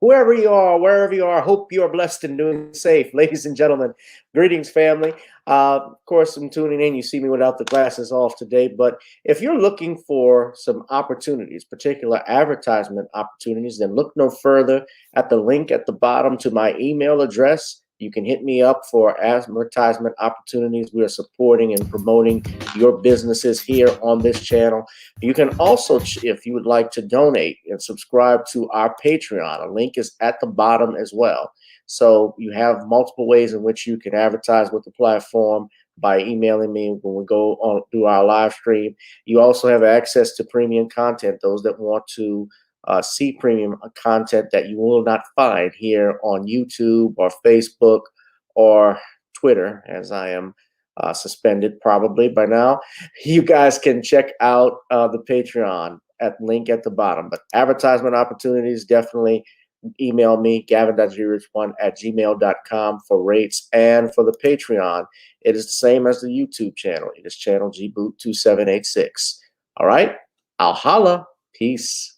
whoever you are, wherever you are, hope you are blessed and doing safe. Ladies and gentlemen, greetings, family. Of course, I'm tuning in. You see me without the glasses off today. But if you're looking for some opportunities, particular advertisement opportunities, then look no further at the link at the bottom to my email address. You can hit me up for advertisement opportunities. We are supporting and promoting your businesses here on this channel. You can also, if you would like to donate and subscribe to our Patreon, a link is at the bottom as well. So you have multiple ways in which you can advertise with the platform by emailing me when we go on do our live stream. You also have access to premium content, those that want to see premium content that you will not find here on YouTube or Facebook or Twitter, as I am suspended probably by now. You guys can check out the Patreon at link at the bottom. But advertisement opportunities, definitely email me, gavin.grich1@gmail.com for rates. And for the Patreon, it is the same as the YouTube channel. It is channel gboot2786. All right, I'll holla. Peace.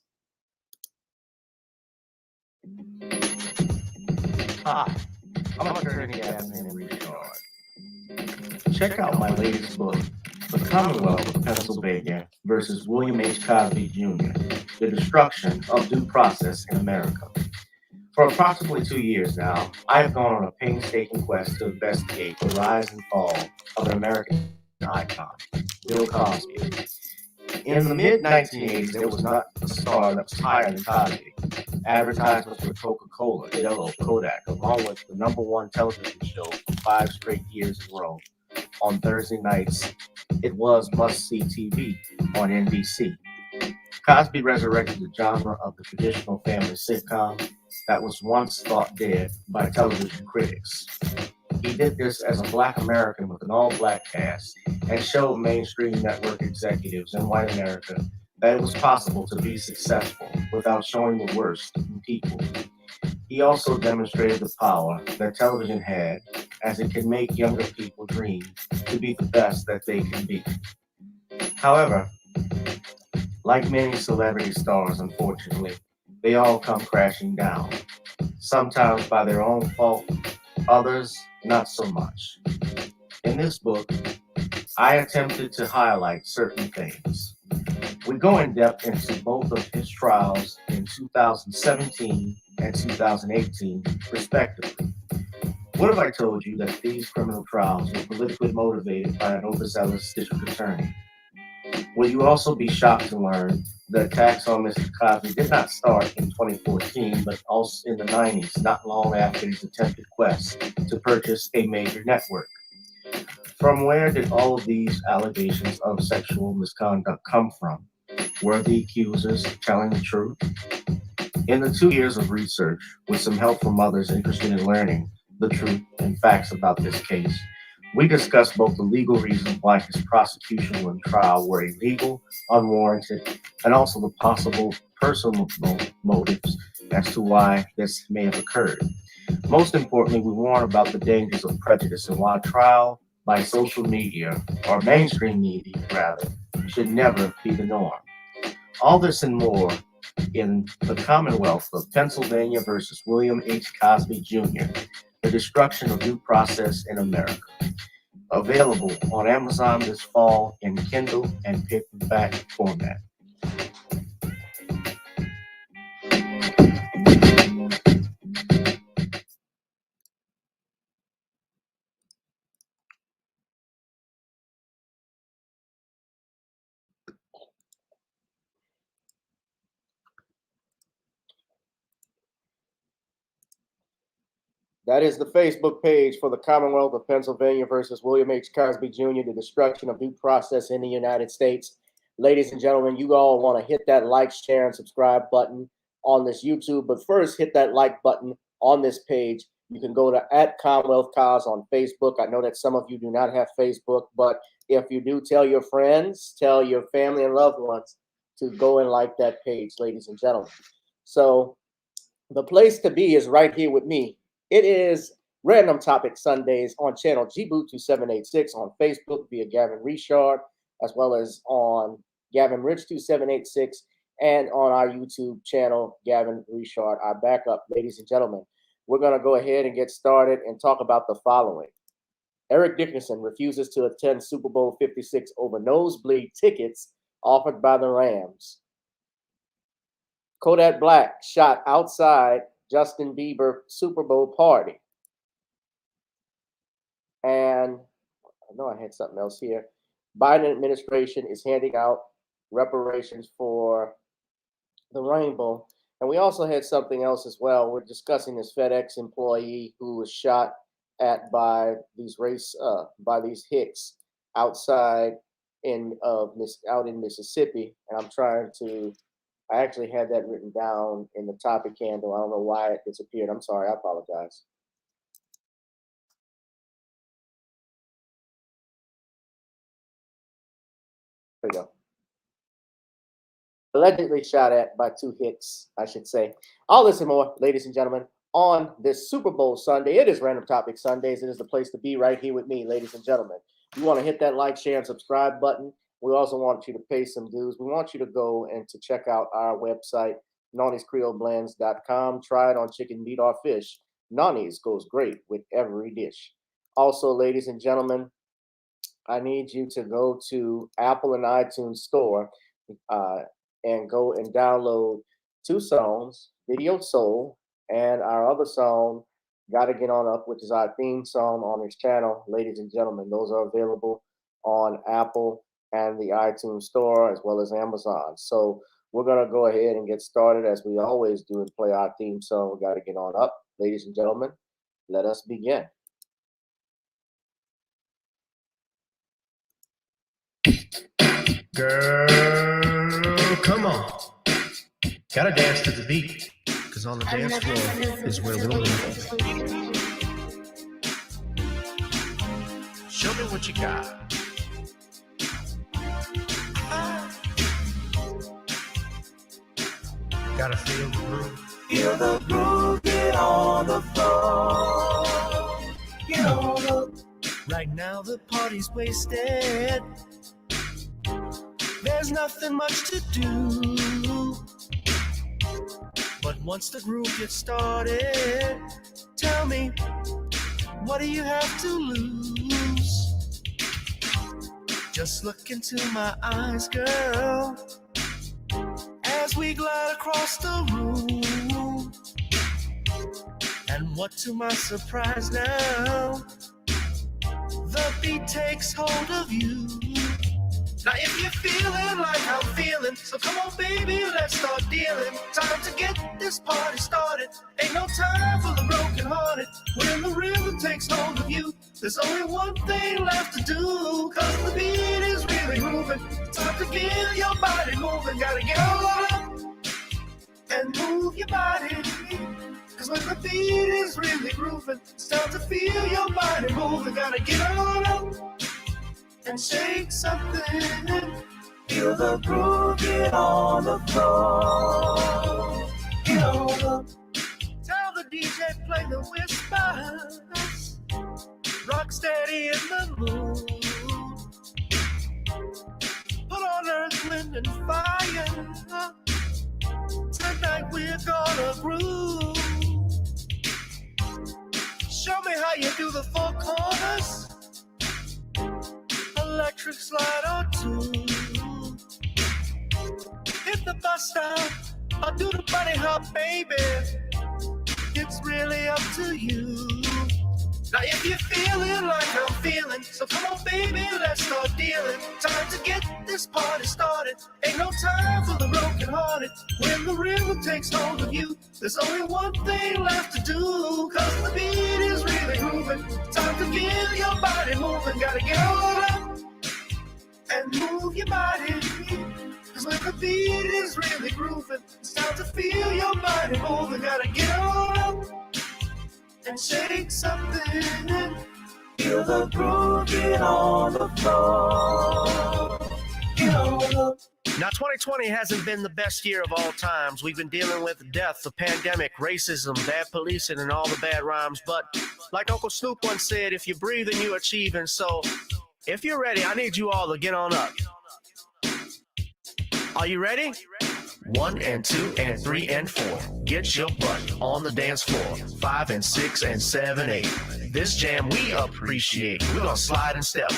Hi, I'm attorney Gavin Richard. Check out my latest book, The Commonwealth of Pennsylvania versus William H. Cosby Jr., The Destruction of Due Process in America. For approximately 2 years now, I have gone on a painstaking quest to investigate the rise and fall of an American icon, Bill Cosby. In the mid-1980s, there was not a star that was higher than Cosby. Advertisements for Coca-Cola, Jello, Kodak, along with the #1 television show for 5 straight years in a row. On Thursday nights, it was must-see TV on NBC. Cosby resurrected the genre of the traditional family sitcom that was once thought dead by television critics. He did this as a Black American with an all-Black cast and showed mainstream network executives in white America that it was possible to be successful without showing the worst in people. He also demonstrated the power that television had, as it can make younger people dream to be the best that they can be. However, like many celebrity stars, unfortunately, they all come crashing down, sometimes by their own fault, others not so much. In this book, I attempted to highlight certain things. We go in depth into both of his trials in 2017 and 2018, respectively. What if I told you that these criminal trials were politically motivated by an overzealous district attorney? Will you also be shocked to learn the attacks on Mr. Cosby did not start in 2014, but also in the 90s, not long after his attempted quest to purchase a major network? From where did all of these allegations of sexual misconduct come from? Were the accusers telling the truth? In the 2 years of research, with some help from others interested in learning the truth and facts about this case, we discussed both the legal reasons why his prosecution and trial were illegal, unwarranted, and also the possible personal motives as to why this may have occurred. Most importantly, we warn about the dangers of prejudice and why trial by social media, or mainstream media rather, should never be the norm. All this and more in The Commonwealth of Pennsylvania versus William H. Cosby Jr., The Destruction of Due Process in America. Available on Amazon this fall in Kindle and paperback format. That is the Facebook page for the Commonwealth of Pennsylvania versus William H. Cosby Jr., the destruction of due process in the United States. Ladies and gentlemen, you all want to hit that like, share, and subscribe button on this YouTube. But first, hit that like button on this page. You can go to @CommonwealthCos on Facebook. I know that some of you do not have Facebook, but if you do, tell your friends, tell your family and loved ones to go and like that page, ladies and gentlemen. So the place to be is right here with me. It is Random Topic Sundays on channel gboot2786 on Facebook via Gavin Richard, as well as on Gavin Rich 2786 and on our YouTube channel, Gavin Richard, our backup. Ladies and gentlemen, we're going to go ahead and get started and talk about the following. Erick Dickerson refuses to attend Super Bowl 56 over nosebleed tickets offered by the Rams. Kodak Black shot outside Justin Bieber Super Bowl party. And I know I had something else here. Biden administration is handing out reparations for the rainbow. And we also had something else as well. We're discussing this FedEx employee who was shot at by these hicks outside out in Mississippi. And I actually had that written down in the topic handle. I don't know why it disappeared. I'm sorry. I apologize. There we go. Allegedly shot at by two hicks, I should say. All this and more, ladies and gentlemen, on this Super Bowl Sunday. It is Random Topic Sundays. It is the place to be right here with me, ladies and gentlemen. You want to hit that like, share, and subscribe button. We also want you to pay some dues. We want you to go and to check out our website, NawniesCreoleBlends.com. Try it on chicken, meat, or fish. Nawnies goes great with every dish. Also, ladies and gentlemen, I need you to go to Apple and iTunes store and go and download two songs, Video Soul and our other song, Gotta Get On Up, which is our theme song on this channel. Ladies and gentlemen, those are available on Apple and the iTunes store as well as Amazon. So we're going to go ahead and get started as we always do and play our theme song, We Gotta Get On Up. Ladies and gentlemen, let us begin. Girl, come on. Gotta dance to the beat, cause on the dance floor is where we'll meet. Show me what you got. Gotta feel the groove. Feel the groove, get on the floor. Get on the... Right now the party's wasted. There's nothing much to do. But once the groove gets started, tell me, what do you have to lose? Just look into my eyes, girl, as we glide across the room. And what to my surprise now, the beat takes hold of you. Now if you're feeling like I'm feeling, so come on baby, let's start dealing. Time to get this party started. Ain't no time for the broken hearted. When the rhythm takes hold of you, there's only one thing left to do. Cause the beat is really moving. Time to get your body moving. Gotta get on up and move your body. Cause when the beat is really grooving, it's time to feel your body moving. Gotta get on up and shake something. Feel the groove, get on the floor. Get on the... Tell the DJ play the whispers. Rock steady in the mood. Put on earth, wind, and fire. Tonight we're gonna groove. Show me how you do the four corners. Electric slide or two. Hit the bus stop or do the bunny hop, baby. It's really up to you. Now if you're feeling like I'm feeling, so come on baby, let's start dealing. Time to get this party started. Ain't no time for the broken hearted. When the rhythm takes hold of you, there's only one thing left to do. Cause the beat is really moving. Time to get your body moving. Gotta get on up and move your body. Cause when the beat is really grooving, it's time to feel your body moving. Gotta get on up and shake something. Feel the groove, get on the floor. Get on the... Now 2020 hasn't been the best year of all times. We've been dealing with death, the pandemic, racism, bad policing, and all the bad rhymes. But like Uncle Snoop once said, if you breathe and you achieving. So if you're ready, I need you all to get on up. Are you ready? 1 and 2 and 3 and 4. Get your butt on the dance floor. 5 and 6 and 7, 8. This jam we appreciate. We're gonna slide and step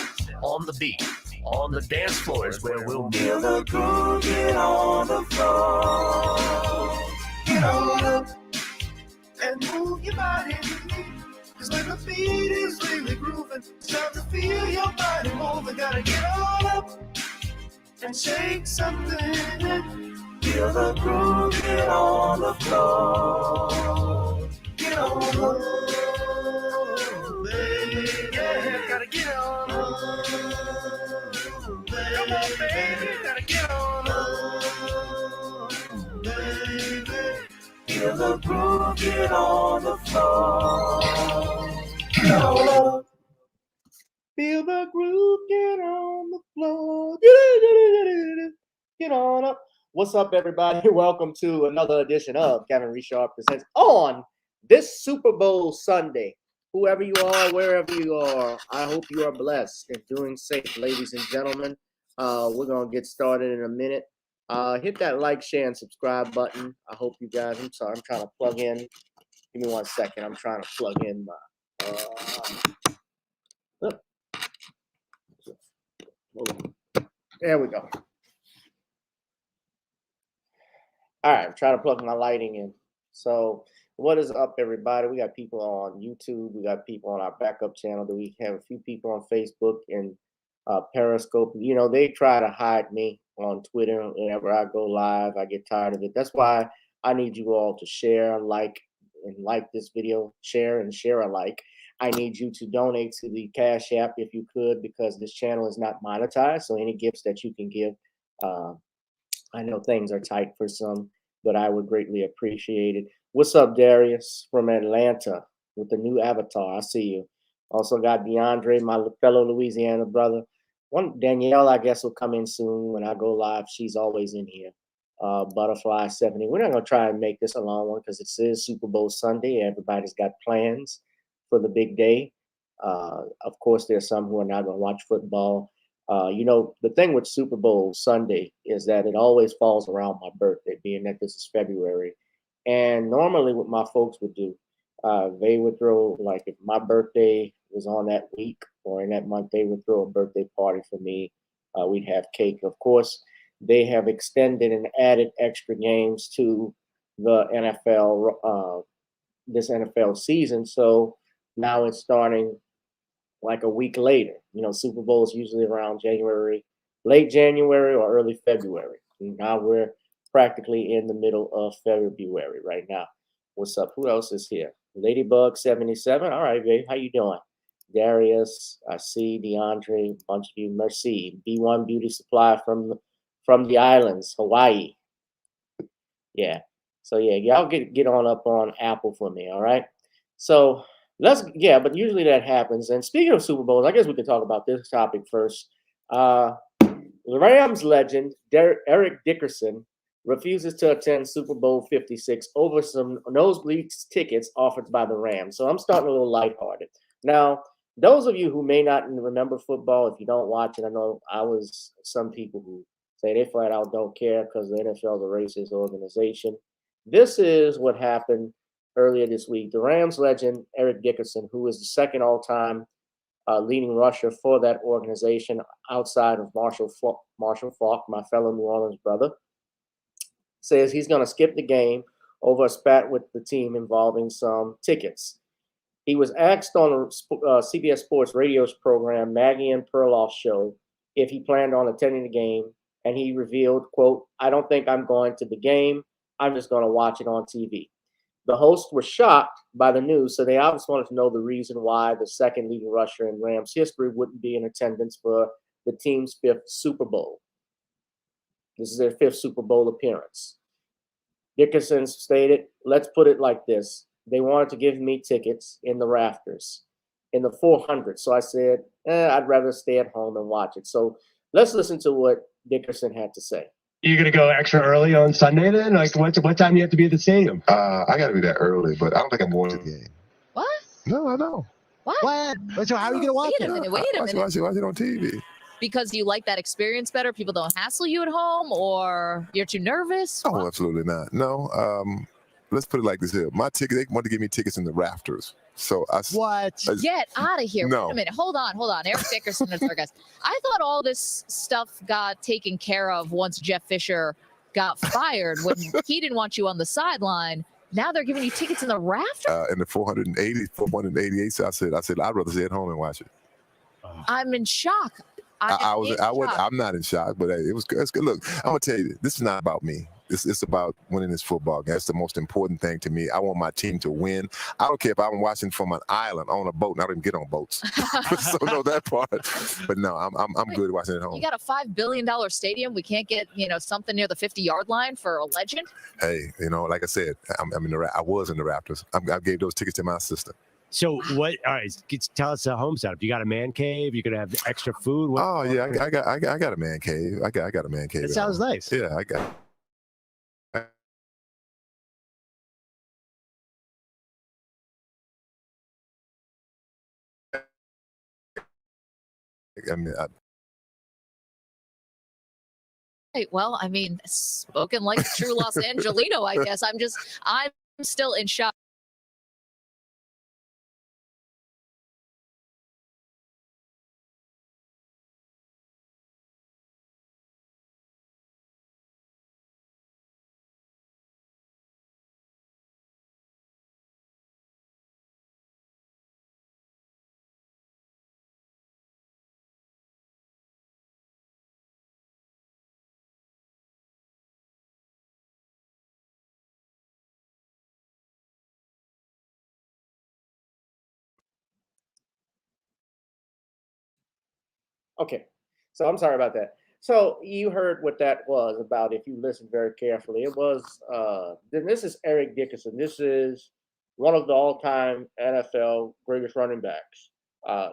on the beat. On the dance floor is where we'll meet. Feel the groove, get on the floor. Get on up and move your body. Cause when the beat is really grooving, it's time to feel your body moving. Gotta get on up and shake something. Feel the groove, get on the floor. Get on up, baby. Yeah, gotta get on up. Come on, baby, gotta get on up. Baby, feel the groove, get on the floor. Get on up. Feel the groove, get on the floor. Get on up. What's up, everybody? Welcome to another edition of Kevin Richard Presents on this Super Bowl Sunday. Whoever you are, wherever you are, I hope you are blessed and doing safe, ladies and gentlemen. We're going to get started in a minute. Hit that like, share, and subscribe button. I hope you guys, I'm sorry, I'm trying to plug in. Give me 1 second. I'm trying to plug in my, there we go. All right, I'm trying to plug my lighting in. So what is up, everybody? We got people on YouTube. We got people on our backup channel. We have a few people on Facebook and Periscope. You know, they try to hide me on Twitter. Whenever I go live, I get tired of it. That's why I need you all to share, like this video, share and share alike. I need you to donate to the Cash App if you could, because this channel is not monetized. So any gifts that you can give, I know things are tight for some, but I would greatly appreciate it. What's up, Darius from Atlanta with the new avatar? I see you. Also got DeAndre, my fellow Louisiana brother. Danielle, I guess, will come in soon when I go live. She's always in here. Butterfly 70. We're not going to try and make this a long one because it is Super Bowl Sunday. Everybody's got plans for the big day. Of course, there's some who are not going to watch football. You know, the thing with Super Bowl Sunday is that it always falls around my birthday, being that this is February. And normally what my folks would do, they would throw, like if my birthday was on that week or in that month, they would throw a birthday party for me. We'd have cake. Of course, they have extended and added extra games to the NFL, this NFL season. So now it's starting like a week later. You know, Super Bowl is usually around January, late January or early February. And now we're practically in the middle of February right now. What's up? Who else is here? Ladybug 77. All right, babe. How you doing? Darius, I see DeAndre, a bunch of you. Merci. B1 Beauty Supply from the islands, Hawaii. Yeah. So yeah, y'all get on up on Apple for me. All right. So but usually that happens. And speaking of Super Bowls, I guess we could talk about this topic first. The Rams legend, Erick Dickerson, refuses to attend Super Bowl 56 over some nosebleed tickets offered by the Rams. So I'm starting a little lighthearted. Now, those of you who may not remember football, if you don't watch it, I know some people who say they flat out don't care because the NFL is a racist organization. This is what happened earlier this week. The Rams legend, Erick Dickerson, who is the second all-time leading rusher for that organization outside of Marshall Faulk, my fellow New Orleans brother, says he's going to skip the game over a spat with the team involving some tickets. He was asked on a CBS Sports radio's program, Maggie and Perloff's show, if he planned on attending the game, and he revealed, quote, "I don't think I'm going to the game. I'm just going to watch it on TV." The hosts were shocked by the news, so they obviously wanted to know the reason why the second leading rusher in Rams history wouldn't be in attendance for the team's 5th Super Bowl. This is their 5th Super Bowl appearance. Dickerson stated, "Let's put it like this. They wanted to give me tickets in the rafters, in the 400s. So I said, I'd rather stay at home and watch it." So let's listen to what Dickerson had to say. You're going to go extra early on Sunday then? Like, what time do you have to be at the stadium? I got to be there early, but I don't think I'm going to the game. What? No, I know. What? So how are you going to watch Wait a minute. Watch it on TV. because you like that experience better? People don't hassle you at home, or you're too nervous? Oh, absolutely not. No. Let's put it like this here. My ticket, they want to give me tickets in the rafters. So What? Get out of here. No. Wait a minute. Hold on. Erick Dickerson is our guest. I thought all this stuff got taken care of once Jeff Fisher got fired when he didn't want you on the sideline. Now they're giving you tickets in the rafters? In the 488. So I said, I'd rather stay at home and watch it. I'm in shock. I'm not in shock, but hey, it was good. It's good. Look, I'm gonna tell you, this is not about me. It's about winning this football game. That's the most important thing to me. I want my team to win. I don't care if I'm watching from an island on a boat, and I don't even get on boats, so know that part. But no, I'm good watching at home. You got a $5 billion stadium. We can't get something near the 50-yard line for a legend. Hey, like I said, I was in the Raptors. I gave those tickets to my assistant. So what? All right, tell us the home setup. You got a man cave? You gonna have extra food? Oh yeah, I got a man cave. I got a man cave. It sounds nice. Yeah, I got. Well, spoken like a true Los Angelino, I guess. I'm still in shock. Okay, so I'm sorry about that. So you heard what that was about. If you listened very carefully, it was. Then this is Erick Dickerson. This is one of the all-time NFL greatest running backs.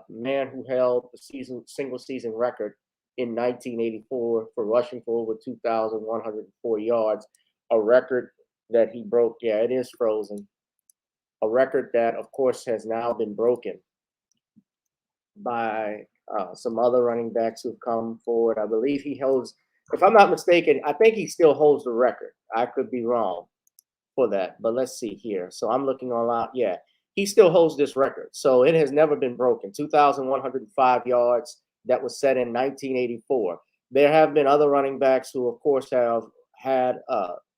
Man who held the single season record in 1984 for rushing for over 2,104 yards, a record that he broke. Yeah, it is frozen. A record that, of course, has now been broken by some other running backs who've come forward. I believe he holds, if I'm not mistaken, I think he still holds the record. I could be wrong for that, but let's see here. So I'm looking online. Yeah, he still holds this record. So it has never been broken. 2,105 yards that was set in 1984. There have been other running backs who, of course, have had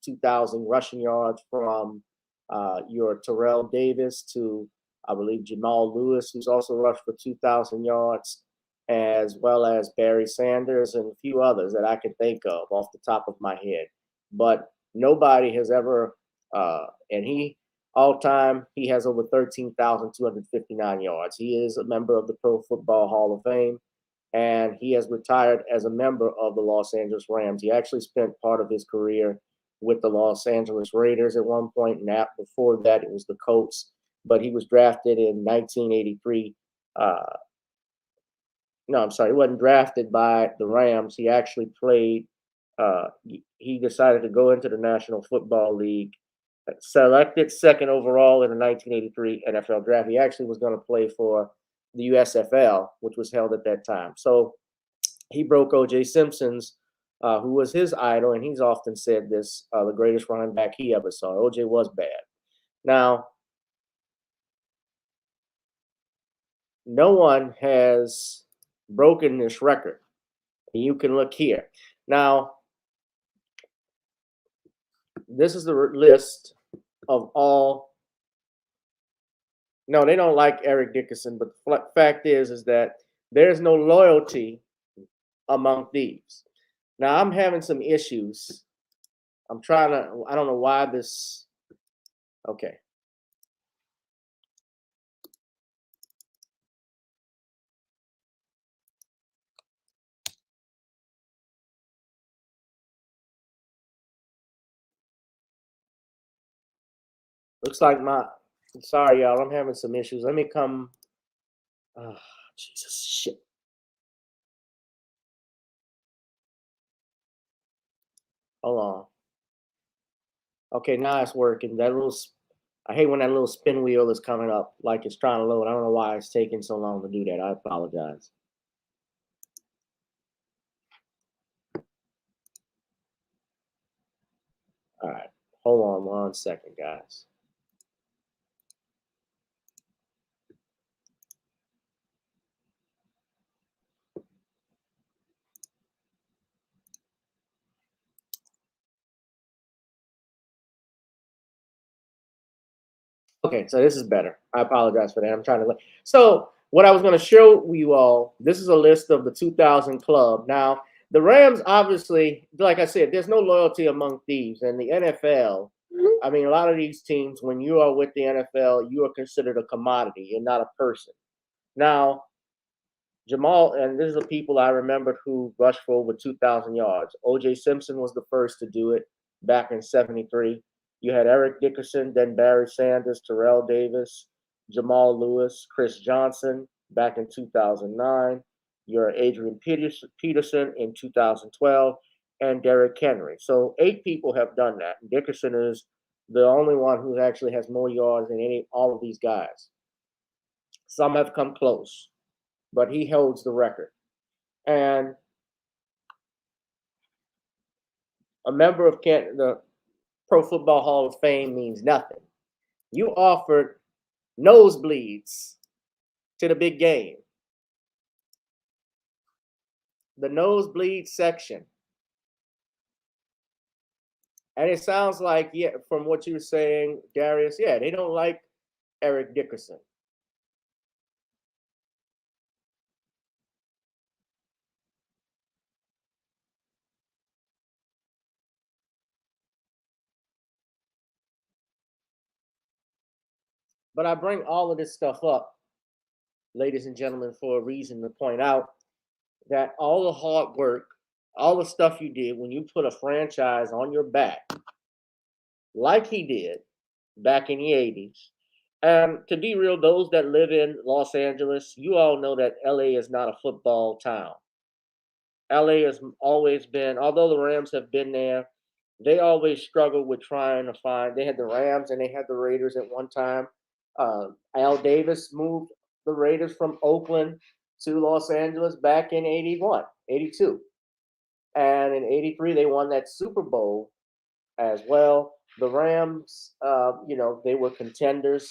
2,000 rushing yards, from your Terrell Davis to, I believe, Jamal Lewis, who's also rushed for 2,000 yards, as well as Barry Sanders and a few others that I can think of off the top of my head. But nobody has ever, and he, all time, he has over 13,259 yards. He is a member of the Pro Football Hall of Fame, and he has retired as a member of the Los Angeles Rams. He actually spent part of his career with the Los Angeles Raiders at one point, and before that, it was the Colts. But he was drafted in 1983. No, I'm sorry, he wasn't drafted by the Rams. He actually played. He decided to go into the National Football League, selected second overall in the 1983 NFL draft. He actually was going to play for the USFL, which was held at that time. So he broke O.J. Simpson's, who was his idol, and he's often said this, the greatest running back he ever saw. O.J. was bad. Now, no one has broken this record. And you can look here. Now, this is the list of all. No, they don't like Erick Dickerson, but the fact is that there's no loyalty among thieves. Now, I'm having some issues. I don't know why this. Okay. Looks like sorry, y'all, I'm having some issues. Let me come. Oh, Jesus, shit. Hold on. Okay, now it's working. I hate when that little spin wheel is coming up like it's trying to load. I don't know why it's taking so long to do that. I apologize. All right. Hold on 1 second, guys. Okay, so this is better. I apologize for that. I'm trying to look. So what I was going to show you all, this is a list of the 2000 club. Now, the Rams, obviously, like I said, there's no loyalty among thieves. And the NFL, I mean, a lot of these teams, when you are with the NFL, you are considered a commodity and not a person. Now, Jamal, and these are the people I remembered who rushed for over 2,000 yards. O.J. Simpson was the first to do it back in '73. You had Erick Dickerson, then Barry Sanders, Terrell Davis, Jamal Lewis, Chris Johnson back in 2009. Your Adrian Peterson in 2012, and Derrick Henry. So 8 people have done that. Dickerson is the only one who actually has more yards than all of these guys. Some have come close, but he holds the record. And a member of the Pro Football Hall of Fame means nothing. You offered nosebleeds to the big game. The nosebleed section. And it sounds like, yeah, from what you were saying, Darius, yeah, they don't like Erick Dickerson. But I bring all of this stuff up, ladies and gentlemen, for a reason to point out that all the hard work, all the stuff you did when you put a franchise on your back, like he did back in the 80s. And to be real, those that live in Los Angeles, you all know that LA is not a football town. LA has always been, although the Rams have been there, they always struggled with trying to find. They had the Rams and they had the Raiders at one time. Al Davis moved the Raiders from Oakland to Los Angeles back in 81, 82. And in 83, they won that Super Bowl as well. The Rams, they were contenders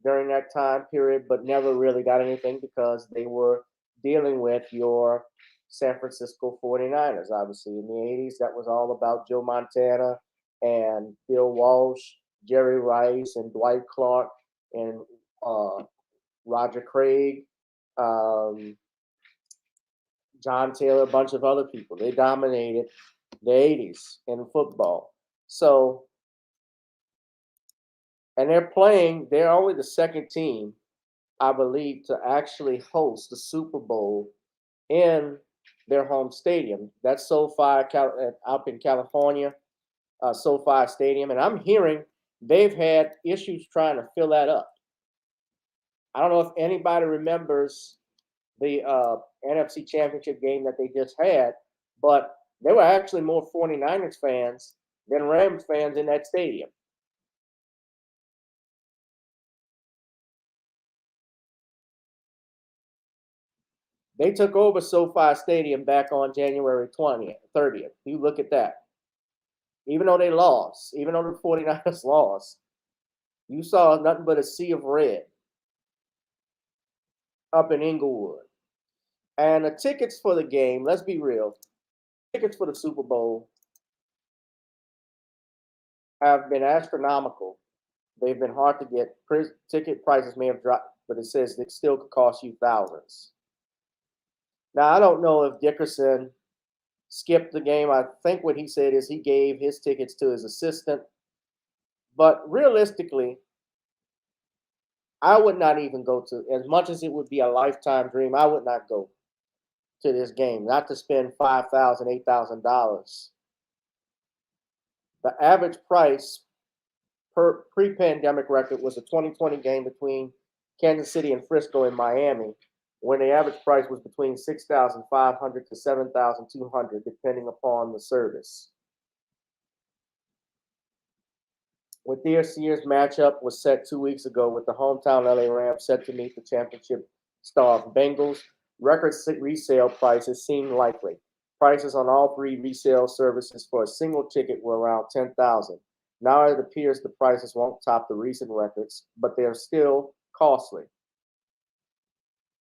during that time period, but never really got anything because they were dealing with your San Francisco 49ers. Obviously, in the 80s, that was all about Joe Montana and Bill Walsh, Jerry Rice, and Dwight Clark, and Roger Craig, John Taylor, a bunch of other people. They dominated the 80s in football. So, and they're only the second team, I believe, to actually host the Super Bowl in their home stadium. That's SoFi up in California, SoFi Stadium. And I'm hearing they've had issues trying to fill that up. I don't know if anybody remembers the NFC Championship game that they just had, but there were actually more 49ers fans than Rams fans in that stadium. They took over SoFi Stadium back on January 30th. You look at that. Even though they lost, even though the 49ers lost, you saw nothing but a sea of red up in Inglewood. And the tickets for the game, let's be real, tickets for the Super Bowl have been astronomical. They've been hard to get. Ticket prices may have dropped, but it says it still could cost you thousands. Now, I don't know if Dickerson skipped the game. I think what he said is he gave his tickets to his assistant. But realistically, I would not even go to, as much as it would be a lifetime dream, I would not go to this game, not to spend $5,000, $8,000. The average price per pre-pandemic record was a 2020 game between Kansas City and Frisco in Miami, when the average price was between $6,500 to $7,200, depending upon the service. With this year's matchup was set 2 weeks ago with the hometown LA Rams set to meet the championship star Bengals. Record resale prices seem likely. Prices on all 3 resale services for a single ticket were around $10,000. Now it appears the prices won't top the recent records, but they are still costly.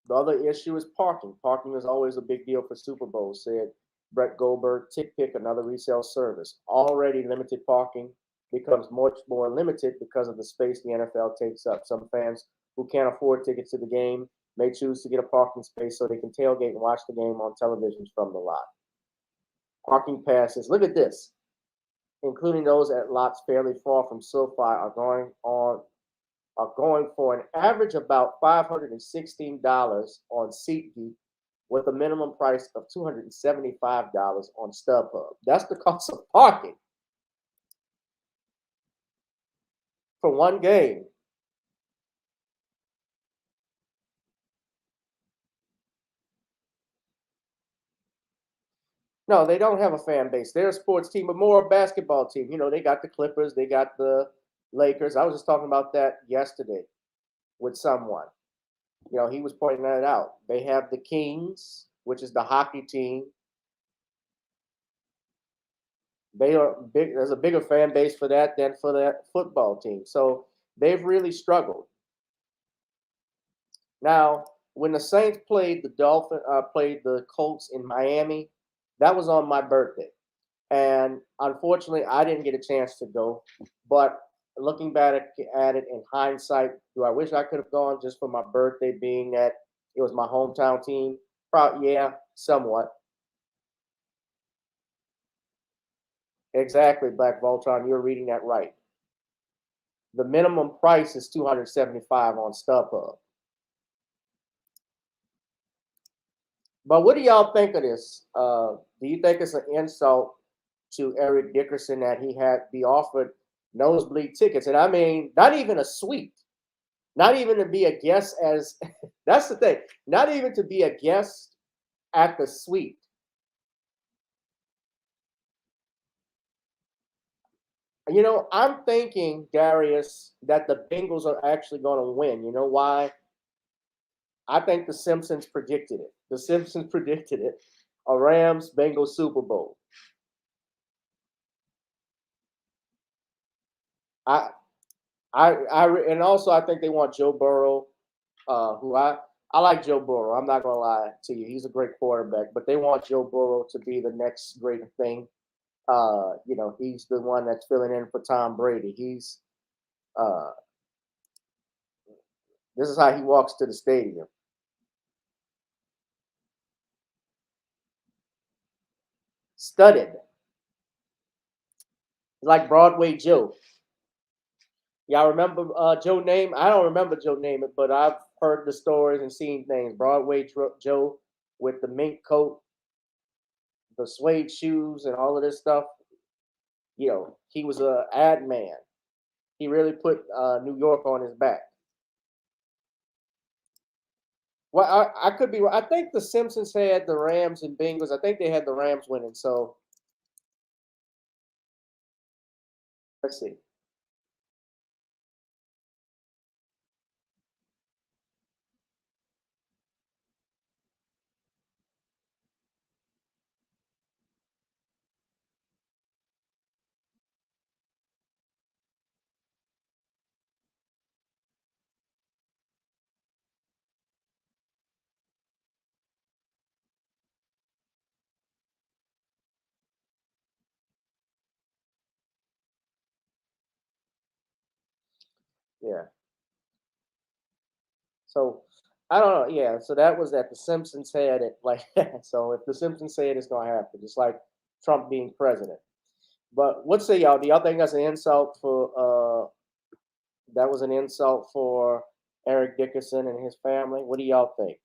The other issue is parking. Parking is always a big deal for Super Bowl, said Brett Goldberg. TickPick, another resale service. Already limited parking becomes much more limited because of the space the NFL takes up. Some fans who can't afford tickets to the game may choose to get a parking space so they can tailgate and watch the game on televisions from the lot. Parking passes, look at this, including those at lots fairly far from SoFi, are going for an average about $516 on SeatGeek, with a minimum price of $275 on StubHub. That's the cost of parking for one game. No, they don't have a fan base. They're a sports team, but more a basketball team. You know, they got the Clippers, they got the Lakers. I was just talking about that yesterday with someone. You know, he was pointing that out. They have the Kings, which is the hockey team. They are big. There's a bigger fan base for that than for that football team. So they've really struggled. Now, when the Saints played played the Colts in Miami, that was on my birthday, and unfortunately, I didn't get a chance to go. But looking back at it in hindsight, do I wish I could have gone just for my birthday, being that it was my hometown team? Probably, yeah, somewhat. Exactly, Black Voltron. You're reading that right. The minimum price is $275 on StubHub. But what do y'all think of this? Do you think it's an insult to Erick Dickerson that he had be offered nosebleed tickets? And I mean, not even a suite, not even to be a guest as that's the thing, not even to be a guest at the suite. You know, I'm thinking, Darius, that the Bengals are actually going to win. You know why? I think the Simpsons predicted it. The Simpsons predicted it. A Rams Bengals Super Bowl. I, and also I think they want Joe Burrow, who I like Joe Burrow. I'm not gonna lie to you. He's a great quarterback, but they want Joe Burrow to be the next great thing. You know, he's the one that's filling in for Tom Brady. Uh, this is how he walks to the stadium. Studded. Like Broadway Joe. Y'all remember Joe Name? I don't remember Joe Name, but I've heard the stories and seen things. Broadway Joe with the mink coat, the suede shoes, and all of this stuff. You know, he was a ad man. He really put New York on his back. Well, I could be. I think the Simpsons had the Rams and Bengals. I think they had the Rams winning. So let's see. Yeah. So I don't know. Yeah. So that was that. The Simpsons had it like that. So if the Simpsons say it, it's gonna happen. Just like Trump being president. But what say y'all? Do y'all think that's an insult for? That was an insult for Erick Dickerson and his family. What do y'all think?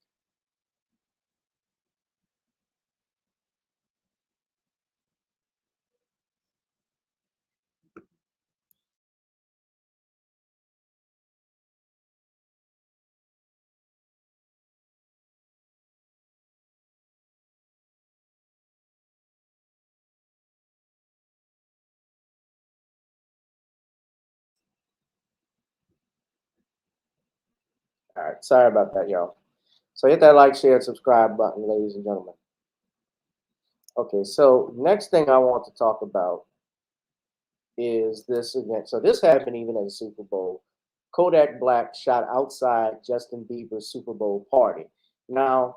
All right. Sorry about that, y'all. So hit that like, share, and subscribe button, ladies and gentlemen. Okay. So next thing I want to talk about is this event. So this happened even at the Super Bowl. Kodak Black shot outside Justin Bieber's Super Bowl party. Now,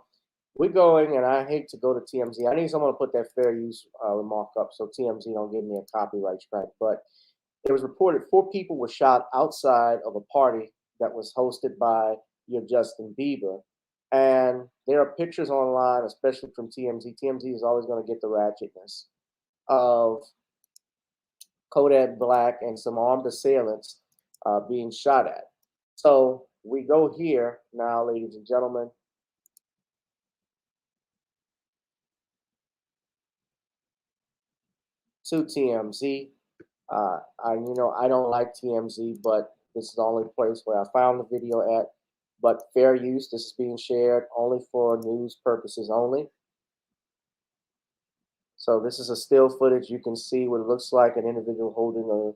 we're going, and I hate to go to TMZ. I need someone to put that fair use remark up so TMZ don't give me a copyright strike. But it was reported 4 people were shot outside of a party that was hosted by your Justin Bieber. And there are pictures online, especially from TMZ. TMZ is always going to get the ratchetness of Kodak Black and some armed assailants being shot at. So we go here now, ladies and gentlemen. To TMZ. I don't like TMZ, but this is the only place where I found the video at. But fair use, this is being shared only for news purposes only. So this is a still footage. You can see what it looks like an individual holding a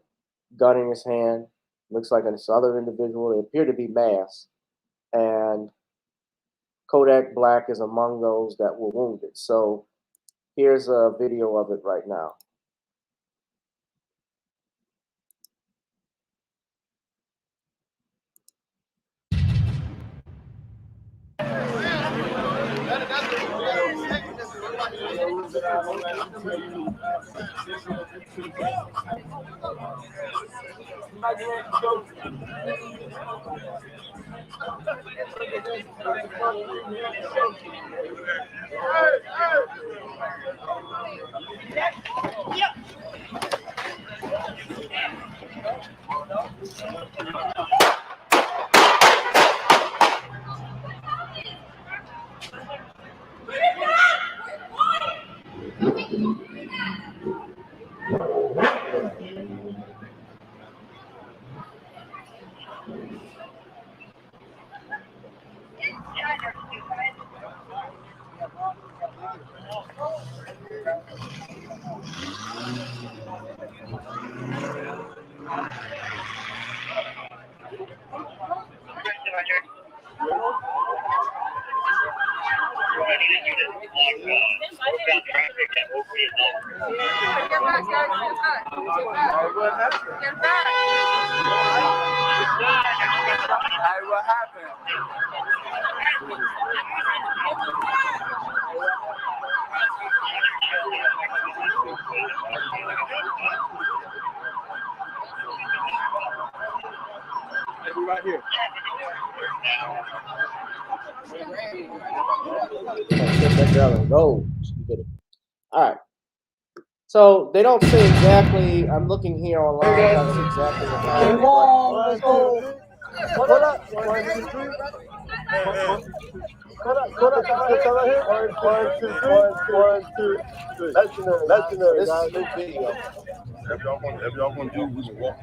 gun in his hand. Looks like this other individual. They appear to be masked. And Kodak Black is among those that were wounded. So here's a video of it right now. What happened? Maybe right here. Go. All right. So they don't say exactly. I'm looking here online. That's exactly what happened. What up? 1, 2, 3. What up? One, two, three. Legendary, This guys. is new video. If y'all want to do, we can walk.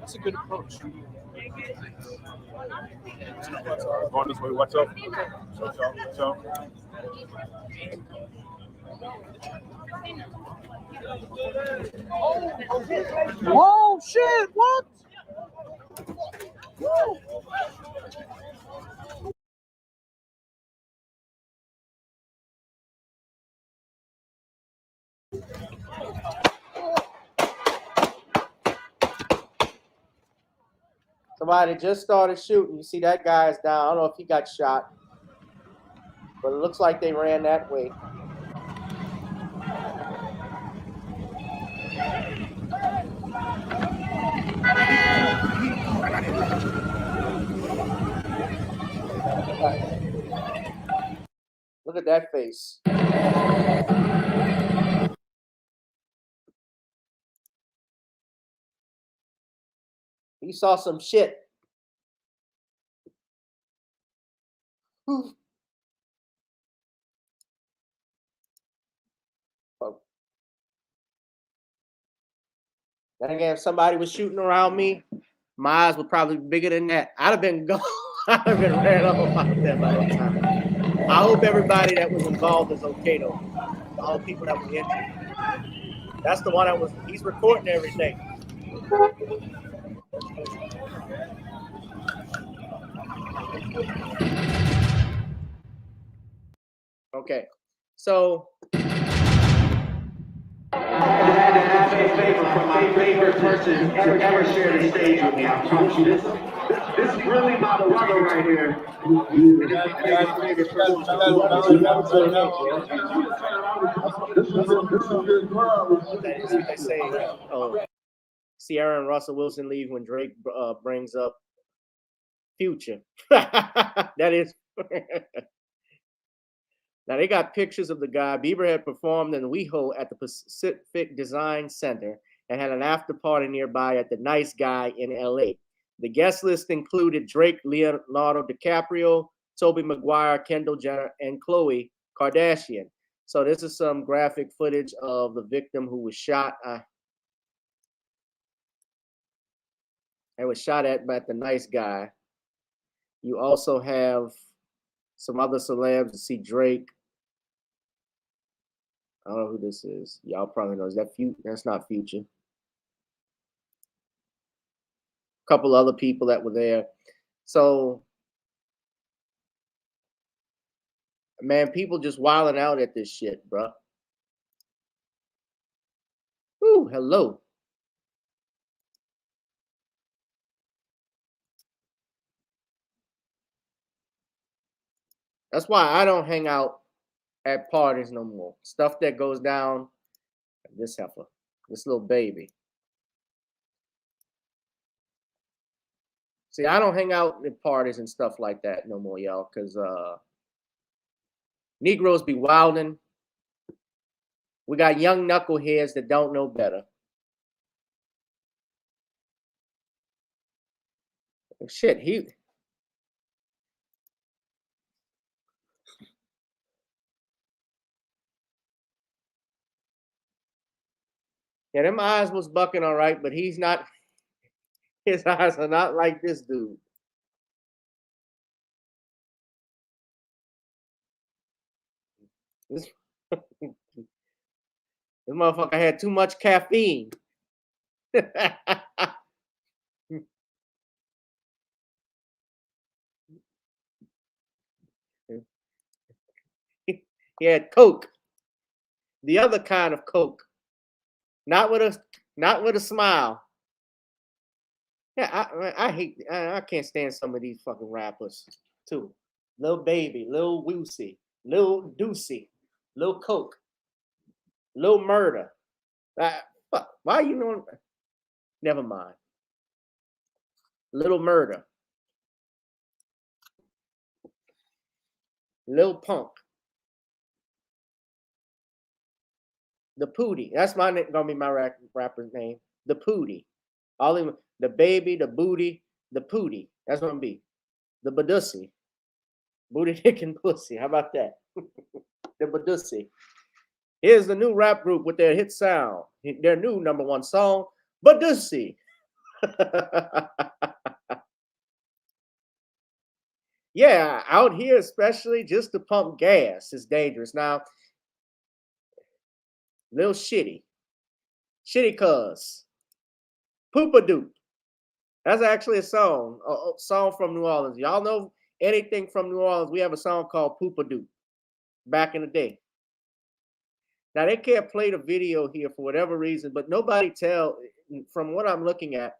That's a good approach. Going this way, watch out. Watch out. Oh shit! What? Somebody just started shooting. You see that guy's down. I don't know if he got shot, but it looks like they ran that way. Look at that face. He saw some shit. Oh. Then again, if somebody was shooting around me, my eyes would probably be bigger than that. I'd have been gone. I'd have been ran off out there by that time. I hope everybody that was involved is okay though. All the people that were injured. That's the one that was. He's recording everything. Okay, so I had to ask a favor from my favorite person to ever share the stage with me. I promise you, this is really my brother right here. This is your crowd. they say, oh, Sierra and Russell Wilson leave when Drake brings up Future. That is. Now they got pictures of the guy. Bieber had performed in WeHo at the Pacific Design Center and had an after party nearby at the Nice Guy in LA. The guest list included Drake, Leonardo DiCaprio, Tobey Maguire, Kendall Jenner, and Khloe Kardashian. So this is some graphic footage of the victim who was shot. It was shot at by the Nice Guy. You also have some other celebs. You see Drake. I don't know who this is. Y'all probably know. Is that Future? That's not Future. A couple other people that were there. So, man, people just wilding out at this shit, bro. Ooh, hello. That's why I don't hang out at parties no more. Stuff that goes down. This heifer, this little baby. See, I don't hang out at parties and stuff like that no more, y'all, because Negroes be wilding. We got young knuckleheads that don't know better. Shit, yeah, them eyes was bucking all right, but he's not. His eyes are not like this dude. This, this motherfucker had too much caffeine. He had Coke, the other kind of Coke, not with a smile. Yeah, I can't stand some of these fucking rappers too. Lil Baby, Lil Woosie, Lil Doocy, Lil Coke, Lil Murder. Fuck, why you know? Never mind. Little Murder, Lil Punk, the Pootie. That's gonna be my rapper's name. The Pootie. All in the baby, the booty, the Pootie. That's gonna be the Badussy. Booty, dick, and pussy. How about that? The Badussy. Here's the new rap group with their hit sound. Their new #1 song, Badussy. Yeah, out here, especially just to pump gas is dangerous. Now, Lil Shitty. Shitty Cuz. Poopadoop. That's actually a song from New Orleans. Y'all know anything from New Orleans? We have a song called Poopadoop back in the day. Now, they can't play the video here for whatever reason, but nobody from what I'm looking at,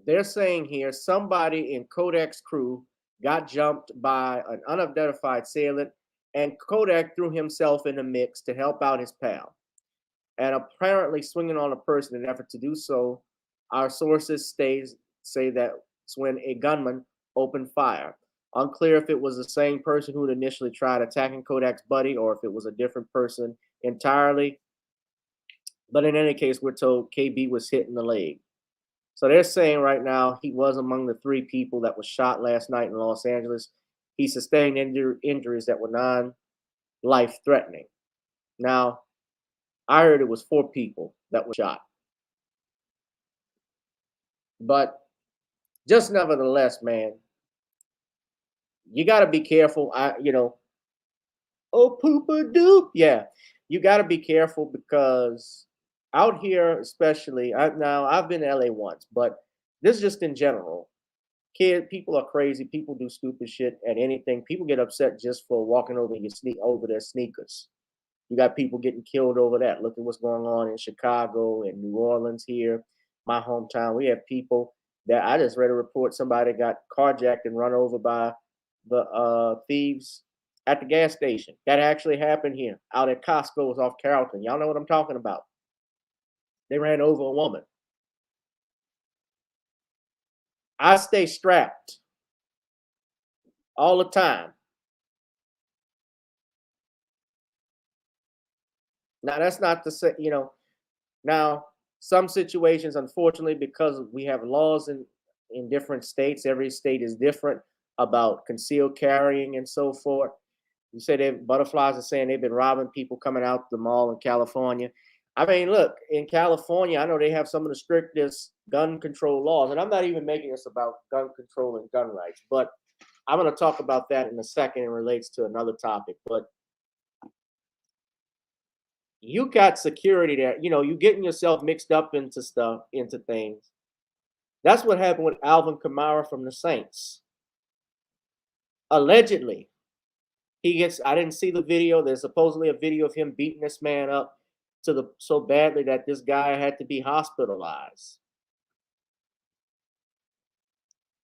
they're saying here somebody in Kodak's crew got jumped by an unidentified assailant, and Kodak threw himself in the mix to help out his pal, and apparently swinging on a person in an effort to do so. Our sources say that's when a gunman opened fire. Unclear if it was the same person who had initially tried attacking Kodak's buddy or if it was a different person entirely. But in any case, we're told KB was hit in the leg. So they're saying right now he was among the 3 people that was shot last night in Los Angeles. He sustained injuries that were non-life threatening. Now, I heard it was 4 people that were shot. But just nevertheless, man, you got to be careful. Oh, poopa doop. Yeah, you got to be careful because out here, especially, I've been to LA once, but this is just in general. People are crazy. People do stupid shit at anything. People get upset just for walking over over their sneakers. You got people getting killed over that. Look at what's going on in Chicago and New Orleans here, my hometown. We have people that I just read a report somebody got carjacked and run over by the thieves at the gas station. That actually happened here out at Costco's off Carrollton. Y'all know what I'm talking about. They ran over a woman. I stay strapped all the time. Now, that's not to say, now some situations, unfortunately, because we have laws in different states, every state is different about concealed carrying and so forth. You say butterflies are saying they've been robbing people coming out the mall in California. I mean, look, in California, I know they have some of the strictest gun control laws, and I'm not even making this about gun control and gun rights, but I'm going to talk about that in a second. It relates to another topic, but you got security there. You getting yourself mixed up into things. That's what happened with Alvin Kamara from the Saints. Allegedly, I didn't see the video. There's supposedly a video of him beating this man up so badly that this guy had to be hospitalized.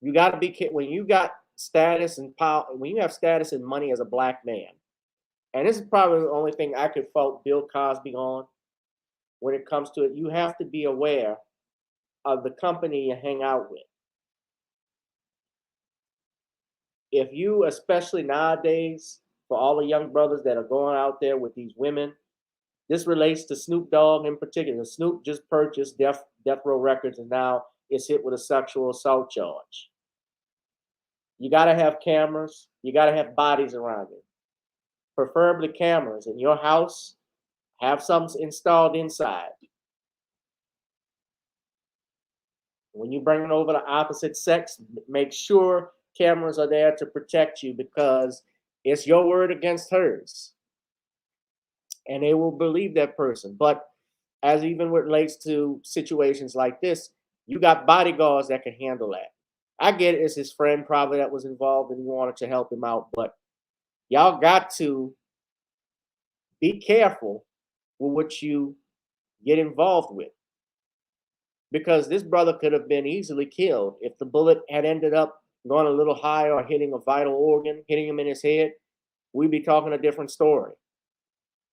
You got to be when you got status and power, when you have status and money as a black man. And this is probably the only thing I could fault Bill Cosby on when it comes to it. You have to be aware of the company you hang out with. If you, especially nowadays, for all the young brothers that are going out there with these women, this relates to Snoop Dogg in particular. Snoop just purchased Death Row Records and now is hit with a sexual assault charge. You got to have cameras. You got to have bodies around you. Preferably cameras in your house. Have some installed inside. When you bring it over the opposite sex, make sure cameras are there to protect you because it's your word against hers. And they will believe that person. But as even relates to situations like this, you got bodyguards that can handle that. I get it, it's his friend probably that was involved and he wanted to help him out, but y'all got to be careful with what you get involved with. Because this brother could have been easily killed if the bullet had ended up going a little higher or hitting a vital organ, hitting him in his head. We'd be talking a different story.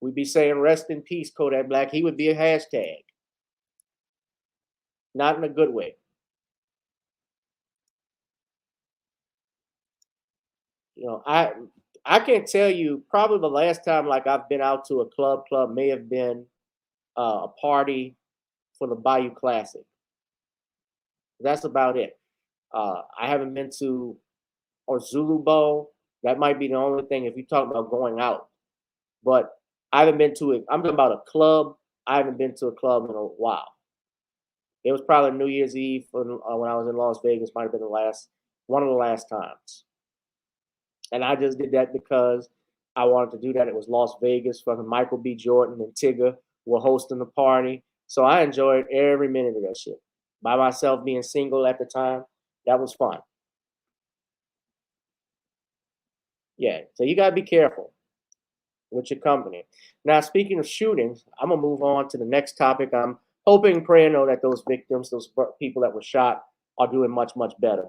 We'd be saying, rest in peace, Kodak Black. He would be a hashtag. Not in a good way. I can't tell you, probably the last time like I've been out to a club may have been a party for the Bayou Classic. That's about it. I haven't been to or Zulu Bowl. That might be the only thing if you talk about going out. But I haven't been to it. I'm talking about a club. I haven't been to a club in a while. It was probably New Year's Eve when I was in Las Vegas. Might have been one of the last times. And I just did that because I wanted to do that. It was Las Vegas. Fucking Michael B. Jordan and Tigger were hosting the party. So I enjoyed every minute of that shit. By myself being single at the time, that was fun. Yeah, so you got to be careful with your company. Now, speaking of shootings, I'm going to move on to the next topic. I'm hoping and praying that those victims, those people that were shot, are doing much, much better.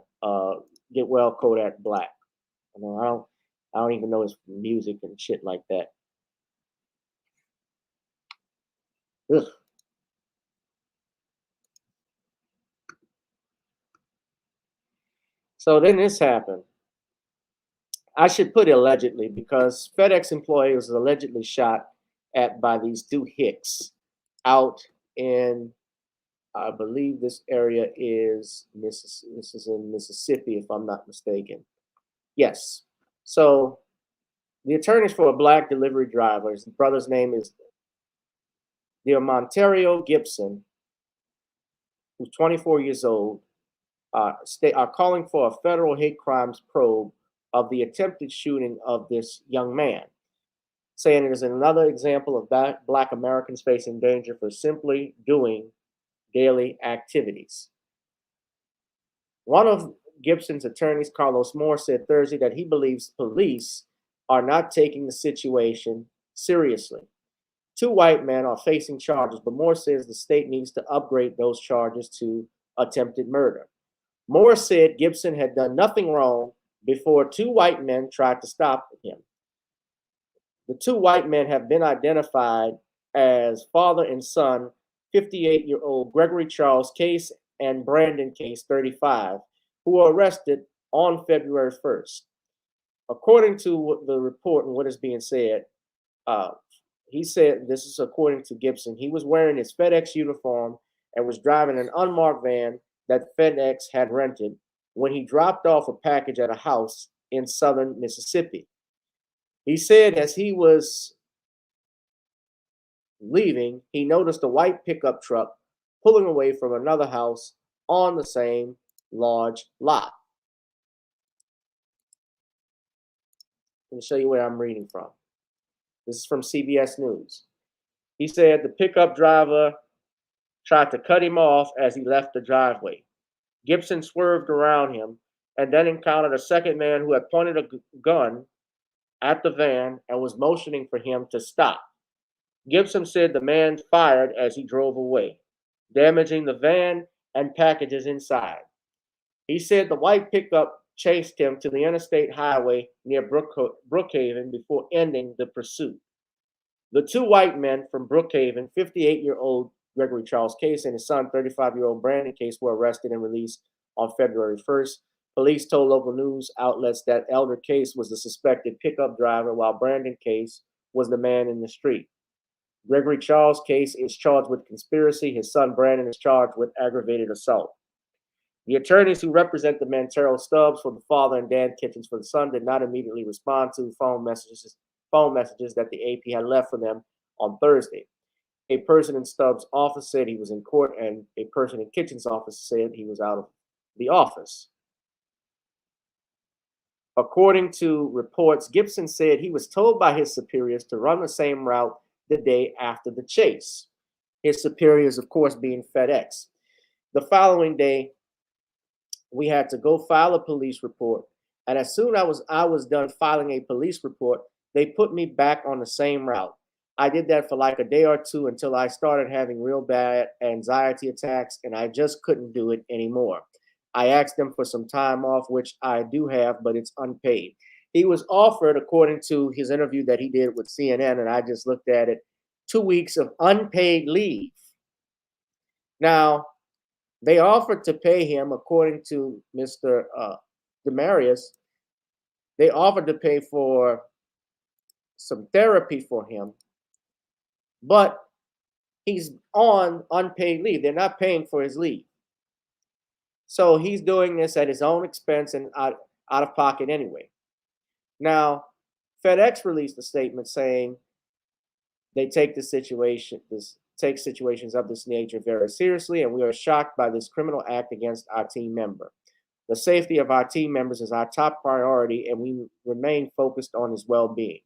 Get well, Kodak Black. I don't even know his music and shit like that. Ugh. So then this happened. I should put allegedly because FedEx employee was allegedly shot at by these two hicks out in, I believe this area is this is in Mississippi, if I'm not mistaken. Yes. So the attorneys for a black delivery driver, his brother's name is Montario Gibson, who's 24 years old, are calling for a federal hate crimes probe of the attempted shooting of this young man, saying it is another example of black Americans facing danger for simply doing daily activities. One of Gibson's attorneys, Carlos Moore, said Thursday that he believes police are not taking the situation seriously. 2 white men are facing charges, but Moore says the state needs to upgrade those charges to attempted murder. Moore said Gibson had done nothing wrong before 2 white men tried to stop him. The 2 white men have been identified as father and son, 58-year-old Gregory Charles Case and Brandon Case, 35, who were arrested on February 1st. According to the report and what is being said, he said, this is according to Gibson, he was wearing his FedEx uniform and was driving an unmarked van that FedEx had rented when he dropped off a package at a house in southern Mississippi. He said as he was leaving, he noticed a white pickup truck pulling away from another house on the same large lot. Let me show you where I'm reading from. This is from CBS News. He said the pickup driver tried to cut him off as he left the driveway. Gibson swerved around him and then encountered a second man who had pointed a gun at the van and was motioning for him to stop. Gibson said the man fired as he drove away, damaging the van and packages inside. He said the white pickup chased him to the interstate highway near Brookhaven before ending the pursuit. The 2 white men from Brookhaven, 58-year-old Gregory Charles Case and his son, 35-year-old Brandon Case, were arrested and released on February 1st. Police told local news outlets that Elder Case was the suspected pickup driver, while Brandon Case was the man in the street. Gregory Charles Case is charged with conspiracy. His son, Brandon, is charged with aggravated assault. The attorneys who represent the men, Terrell Stubbs for the father and Dan Kitchens for the son, did not immediately respond to phone messages that the AP had left for them on Thursday. A person in Stubbs' office said he was in court, and a person in Kitchens' office said he was out of the office. According to reports, Gibson said he was told by his superiors to run the same route the day after the chase. His superiors, of course, being FedEx. The following day, we had to go file a police report, and as soon as I was done filing a police report, they put me back on the same route. I did that for like a day or two until I started having real bad anxiety attacks, and I just couldn't do it anymore. I asked them for some time off, which I do have, but it's unpaid. He was offered, according to his interview that he did with CNN, and I just looked at it, 2 weeks of unpaid leave. Now, they offered to pay him, according to Mr. Demarius, they offered to pay for some therapy for him, but he's on unpaid leave. They're not paying for his leave. So he's doing this at his own expense and out of pocket anyway. Now, FedEx released a statement saying they take situations of this nature very seriously, and we are shocked by this criminal act against our team member. The safety of our team members is our top priority, and we remain focused on his well-being.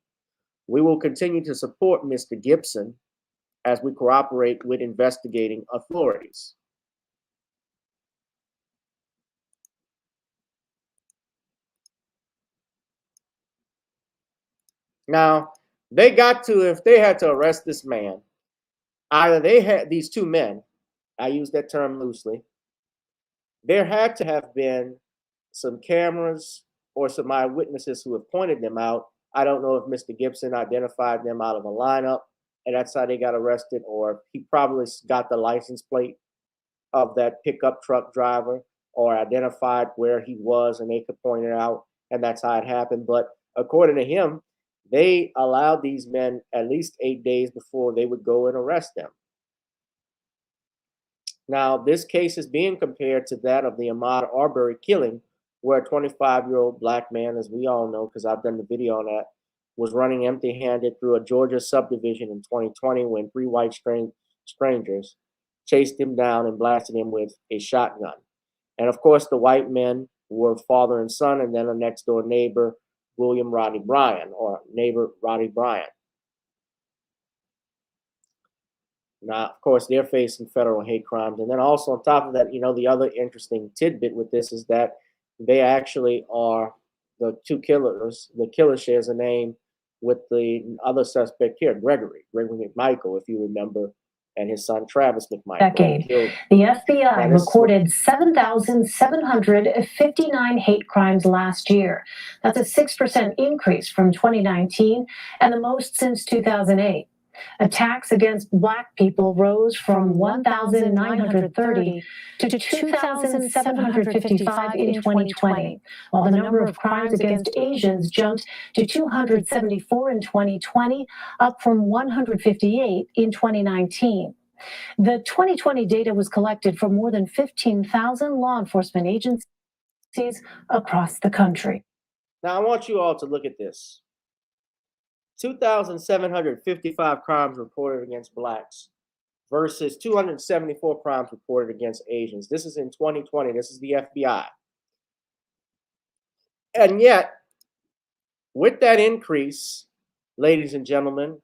We will continue to support Mr. Gibson as we cooperate with investigating authorities. Now, if they had to arrest this man, either they had these 2 men, I use that term loosely, there had to have been some cameras or some eyewitnesses who have pointed them out. I don't know if Mr. Gibson identified them out of a lineup and that's how they got arrested, or he probably got the license plate of that pickup truck driver or identified where he was and they could point it out, and that's how it happened. But according to him, they allowed these men at least 8 days before they would go and arrest them. Now, this case is being compared to that of the Ahmaud Arbery killing, where a 25-year-old black man, as we all know, because I've done the video on that, was running empty-handed through a Georgia subdivision in 2020 when 3 white strangers chased him down and blasted him with a shotgun. And of course, the white men were father and son, and then a next-door neighbor, Roddy Bryan. Now, of course, they're facing federal hate crimes. And then also on top of that, the other interesting tidbit with this is that They actually are the two killers. The killer shares a name with the other suspect here, Gregory McMichael, if you remember, and his son Travis McMichael. Decade, the FBI recorded 7,759 hate crimes last year. That's a 6% increase from 2019 and the most since 2008. Attacks against Black people rose from 1,930 to 2,755 in 2020, while the number of crimes against Asians jumped to 274 in 2020, up from 158 in 2019. The 2020 data was collected from more than 15,000 law enforcement agencies across the country. Now, I want you all to look at this. 2,755 crimes reported against Blacks versus 274 crimes reported against Asians. This is in 2020. This is the FBI. And yet, with that increase, ladies and gentlemen,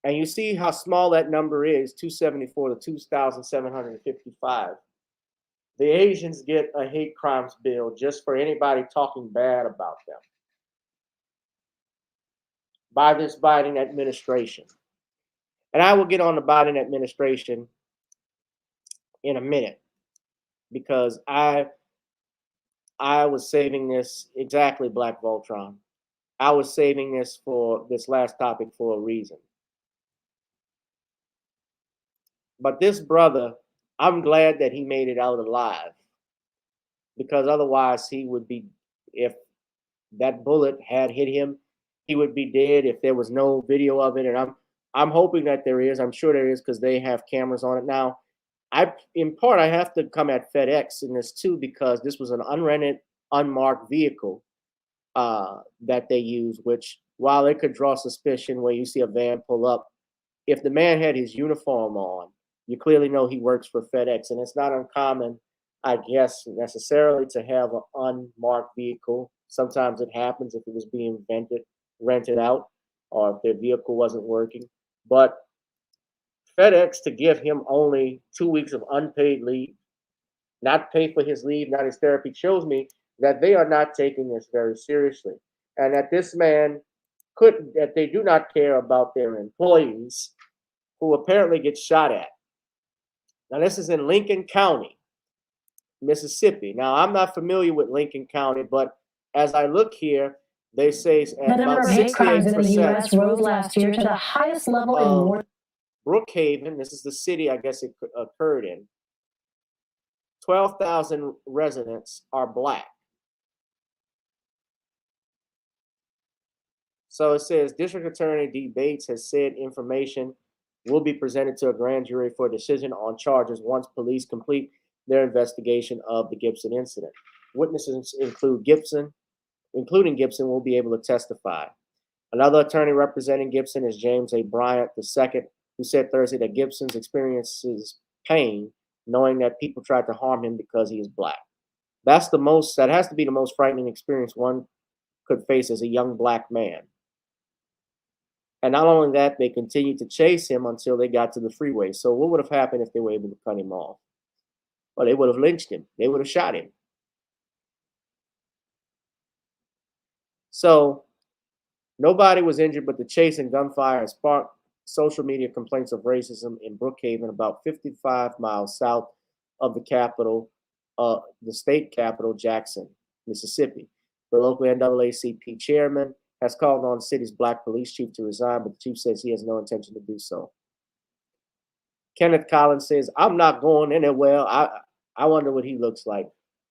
and you see how small that number is, 274 to 2,755. The Asians get a hate crimes bill just for anybody talking bad about them by this Biden administration. And I will get on the Biden administration in a minute because I was saving this, exactly, Black Voltron. I was saving this for this last topic for a reason. But this brother, I'm glad that he made it out alive, because otherwise he would be, if that bullet had hit him, he would be dead if there was no video of it. And I'm hoping that there is. I'm sure there is, because they have cameras on it now. In part, I have to come at FedEx in this too, because this was an unrented, unmarked vehicle that they use, which, while it could draw suspicion where you see a van pull up, if the man had his uniform on, you clearly know he works for FedEx. And it's not uncommon, I guess, necessarily to have an unmarked vehicle. Sometimes it happens if it was being rented out, or if their vehicle wasn't working. But FedEx to give him only 2 weeks of unpaid leave, not pay for his leave, not his therapy, shows me that they are not taking this very seriously. And that this man that they do not care about their employees who apparently get shot at. Now, this is in Lincoln County, Mississippi. Now, I'm not familiar with Lincoln County, but as I look here, they say the number of hate crimes in the U.S. rose last year to the highest level in more. Brookhaven, this is the city I guess it occurred in. 12,000 residents are Black. So it says District Attorney D. Bates has said information will be presented to a grand jury for a decision on charges once police complete their investigation of the Gibson incident. Witnesses including Gibson will be able to testify. Another attorney representing Gibson is James A. Bryant II, who said Thursday that Gibson's experiences pain knowing that people tried to harm him because he is Black. That has to be the most frightening experience one could face as a young Black man. And not only that, they continued to chase him until they got to the freeway. So what would have happened if they were able to cut him off? Well, they would have lynched him. They would have shot him. So nobody was injured, but the chase and gunfire has sparked social media complaints of racism in Brookhaven, about 55 miles south of the capital, the state capital, Jackson, Mississippi. The local NAACP chairman has called on the city's Black police chief to resign, but the chief says he has no intention to do so. Kenneth Collins says, I'm not going anywhere. I wonder what he looks like.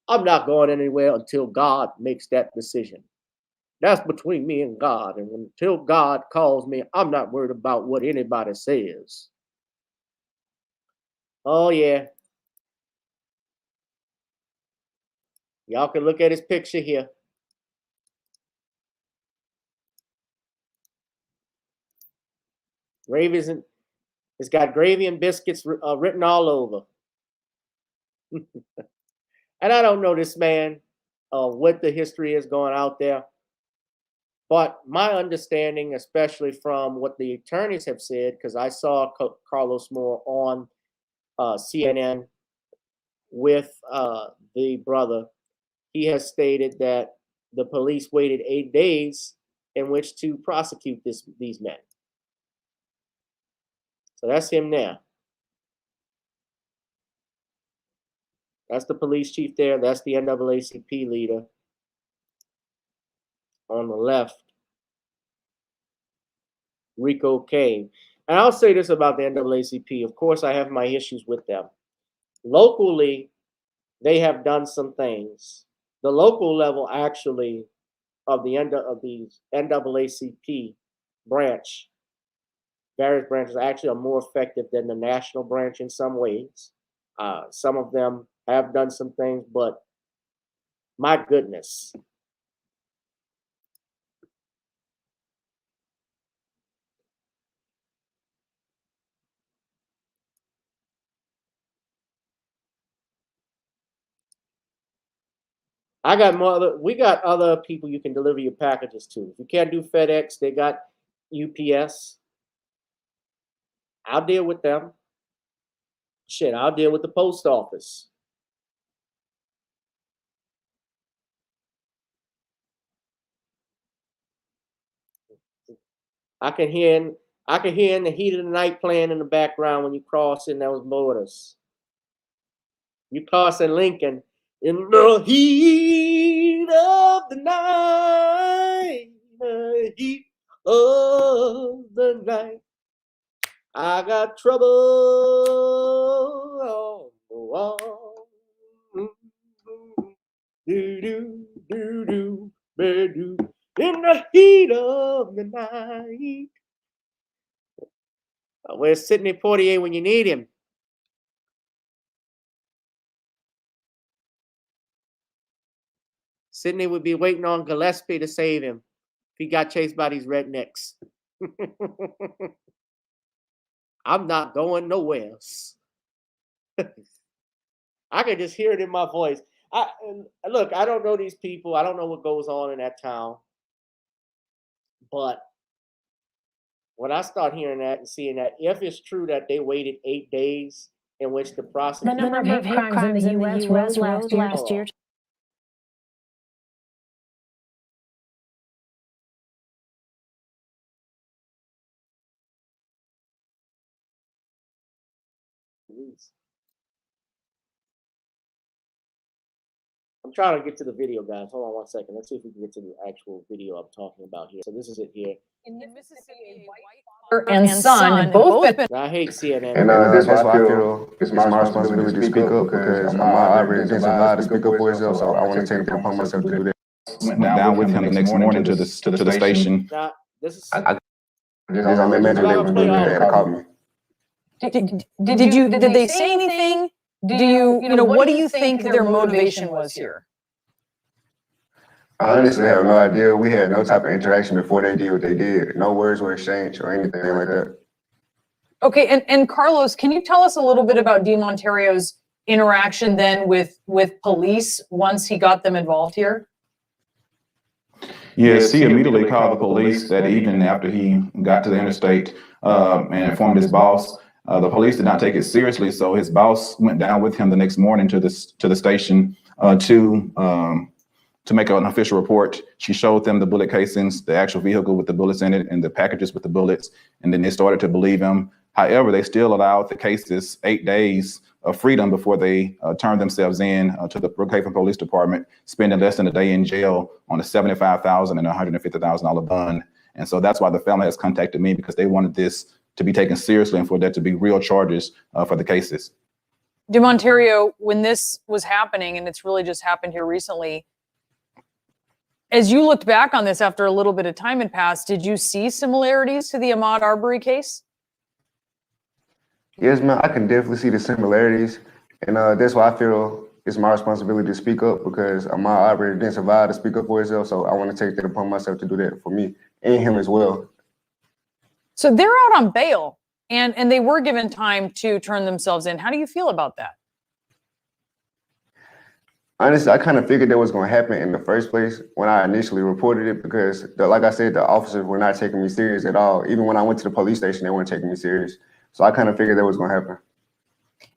I'm not going anywhere until God makes that decision. That's between me and God. And until God calls me, I'm not worried about what anybody says. Oh, yeah. Y'all can look at his picture here. It's got gravy and biscuits written all over. And I don't know this man, what the history is going out there. But my understanding, especially from what the attorneys have said, because I saw Carlos Moore on CNN with the brother, he has stated that the police waited 8 days in which to prosecute these men. So that's him there. That's the police chief there. That's the NAACP leader on the left, Rico Kane. And I'll say this about the NAACP. Of course, I have my issues with them. Locally, they have done some things. The local level, actually, of the NAACP branch, various branches, actually are more effective than the national branch in some ways. Some of them have done some things, but my goodness. We got other people you can deliver your packages to. If you can't do FedEx, they got UPS. I'll deal with them. Shit, I'll deal with the post office. I can hear in the heat of the night playing in the background when you cross in those borders. You cross in Lincoln in the heat of the night, the heat of the night. I got trouble on the wall. Do do do do do in the heat of the night. Where's Sidney Poitier when you need him? Sidney would be waiting on Gillespie to save him if he got chased by these rednecks. I'm not going nowhere. I can just hear it in my voice. Look, I don't know these people. I don't know what goes on in that town. But when I start hearing that and seeing that, if it's true that they waited 8 days in which to prosecute. The number of hate crimes in the U.S. rose last year. I'm trying to get to the video, guys. Hold on one second. Let's see if we can get to the actual video I'm talking about here. So this is it here. In Mississippi, a white father and son both been. I hate CNN. And that's why I feel it's my responsibility to speak up because Ahmaud Arbery isn't allowed to speak up for himself. So I want to take it upon myself to do that. Went down with him the next morning to the station. Now, this is. I'm imagining they had called me. Did they say anything? Do you what do you think their motivation was here? I honestly have no idea. We had no type of interaction before they did what they did. No words were exchanged or anything like that. Okay, and Carlos, can you tell us a little bit about DeMonterio's interaction then with police once he got them involved here? Yes, he immediately called the police that evening after he got to the interstate and informed his boss. The police did not take it seriously, so his boss went down with him the next morning to the station to make an official report. She showed them the bullet casings, the actual vehicle with the bullets in it, and the packages with the bullets, and then they started to believe him. However, they still allowed the cases 8 days of freedom before they turned themselves in to the Brookhaven Police Department, spending less than a day in jail on a $75,000 and $150,000 bond. And so that's why the family has contacted me, because they wanted this to be taken seriously and for there to be real charges for the cases. DeMonterio, when this was happening, and it's really just happened here recently, as you looked back on this after a little bit of time had passed, did you see similarities to the Ahmaud Arbery case? Yes, man, I can definitely see the similarities. And that's why I feel it's my responsibility to speak up, because Ahmaud Arbery didn't survive to speak up for himself. So I want to take that upon myself to do that for me and him as well. So they're out on bail and they were given time to turn themselves in. How do you feel about that? Honestly, I kind of figured that was going to happen in the first place when I initially reported it, because like I said, the officers were not taking me serious at all. Even when I went to the police station, they weren't taking me serious. So I kind of figured that was going to happen.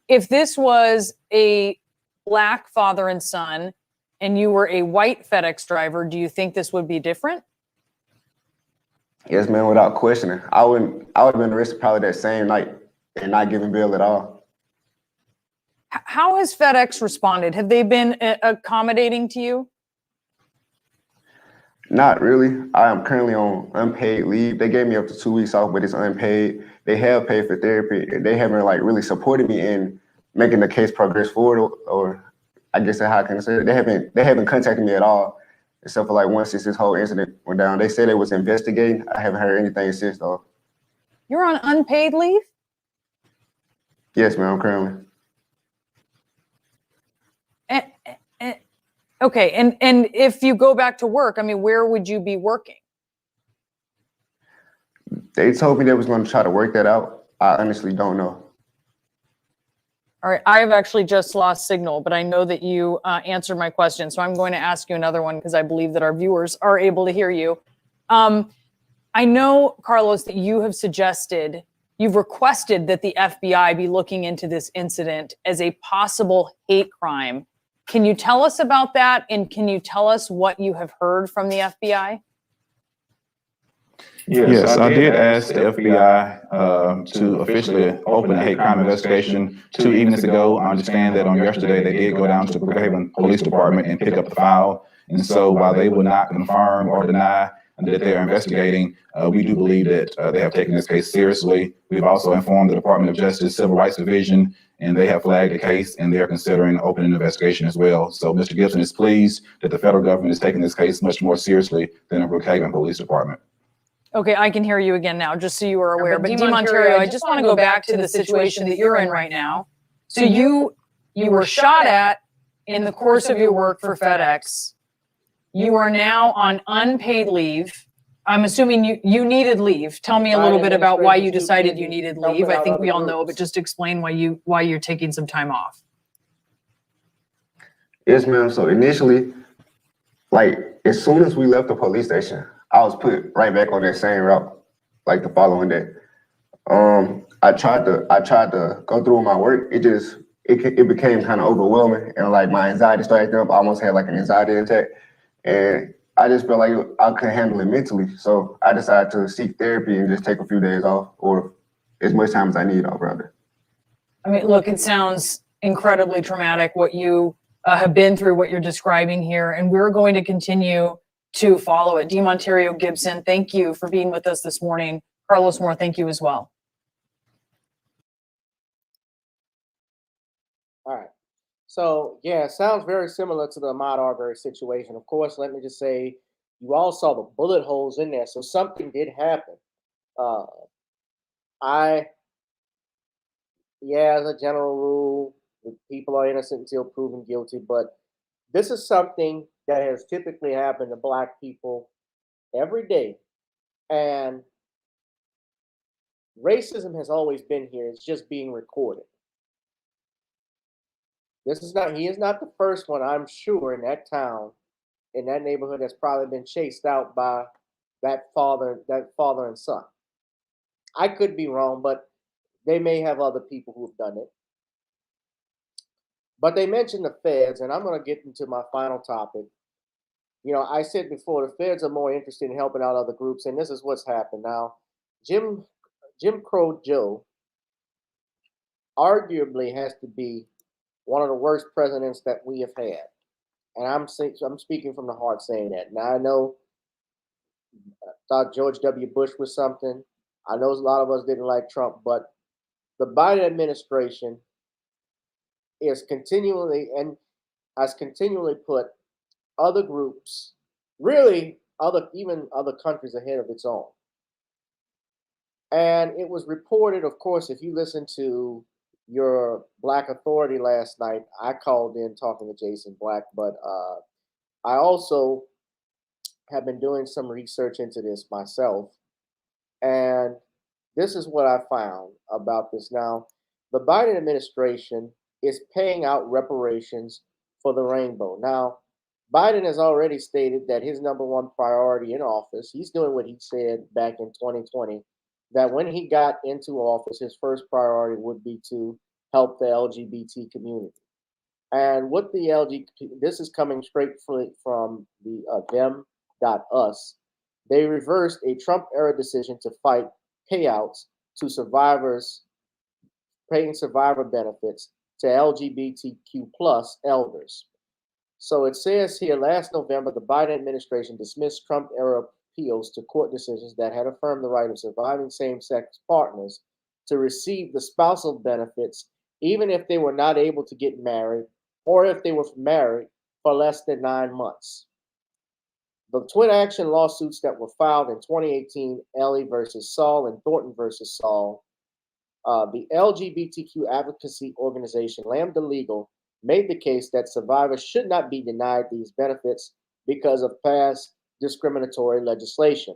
If this was a Black father and son, and you were a white FedEx driver, do you think this would be different? Yes, man, without questioning. I would have been arrested probably that same night and not given bail at all. How has FedEx responded? Have they been accommodating to you? Not really. I am currently on unpaid leave. They gave me up to 2 weeks off, but it's unpaid. They have paid for therapy. They haven't like really supported me in making the case progress forward, or I guess that's how I can say it. They haven't contacted me at all, except for like once since this whole incident went down. They said they was investigating. I haven't heard anything since though. You're on unpaid leave? Yes, ma'am, currently. Okay, and if you go back to work, I mean, where would you be working? They told me they was going to try to work that out. I honestly don't know. All right, I have actually just lost signal, but I know that you answered my question, so I'm going to ask you another one because I believe that our viewers are able to hear you. I know, Carlos, that you have suggested, you've requested that the FBI be looking into this incident as a possible hate crime. Can you tell us about that? And can you tell us what you have heard from the FBI? Yes, I did ask the FBI to officially open a hate crime investigation 2 evenings ago. I understand that on yesterday they did go down to the Brookhaven Police Department and pick up the file. And so while they will not confirm or deny that they're investigating, we do believe that they have taken this case seriously. We've also informed the Department of Justice Civil Rights Division, and they have flagged the case, and they're considering opening an investigation as well. So Mr. Gibson is pleased that the federal government is taking this case much more seriously than the Brookhaven Police Department. Okay, I can hear you again now, just so you are aware. But DeMonterio, I just want to go back to the situation that you're in right now. So you were shot at in the course of your work for FedEx. You are now on unpaid leave. I'm assuming you needed leave. Tell me a little bit about why you decided you needed leave. I think we all know, but just explain why you're taking some time off. Yes, ma'am. So initially, like as soon as we left the police station, I was put right back on that same route, like the following day. I tried to go through my work. It became kind of overwhelming, and like my anxiety started acting up. I almost had like an anxiety attack, and I just felt like I couldn't handle it mentally. So I decided to seek therapy and just take a few days off, or as much time as I need off, rather. I mean, look, it sounds incredibly traumatic what you have been through, what you're describing here, and we're going to continue to follow it. DeMonterio Gibson, thank you for being with us this morning. Carlos Moore, thank you as well. All right. So, yeah, it sounds very similar to the Ahmaud Arbery situation. Of course, let me just say, you all saw the bullet holes in there, so something did happen. As a general rule, people are innocent until proven guilty, but this is something that has typically happened to Black people every day. And racism has always been here. It's just being recorded. He is not the first one, I'm sure, in that town, in that neighborhood that's probably been chased out by that father and son. I could be wrong, but they may have other people who've done it. But they mentioned the feds, and I'm going to get into my final topic. You know, I said before, the feds are more interested in helping out other groups, and this is what's happened now. Jim Crow Joe arguably has to be one of the worst presidents that we have had. And I'm speaking from the heart saying that. Now, I know I thought George W. Bush was something. I know a lot of us didn't like Trump, but the Biden administration has continually put other groups, really even other countries ahead of its own. And it was reported, of course, if you listen to your Black Authority last night, I called in talking to Jason Black, but I also have been doing some research into this myself. And this is what I found about this. Now, the Biden administration is paying out reparations for the rainbow. Now, Biden has already stated that his number one priority in office, he's doing what he said back in 2020, that when he got into office, his first priority would be to help the LGBT community. And what the LGBT, this is coming straight from the them.us. They reversed a Trump era decision to fight payouts to survivors, paying survivor benefits to LGBTQ plus elders. So it says here, last November, the Biden administration dismissed Trump era appeals to court decisions that had affirmed the right of surviving same-sex partners to receive the spousal benefits, even if they were not able to get married or if they were married for less than 9 months. The twin action lawsuits that were filed in 2018, Ellie versus Saul and Thornton versus Saul, the LGBTQ advocacy organization Lambda Legal made the case that survivors should not be denied these benefits because of past discriminatory legislation.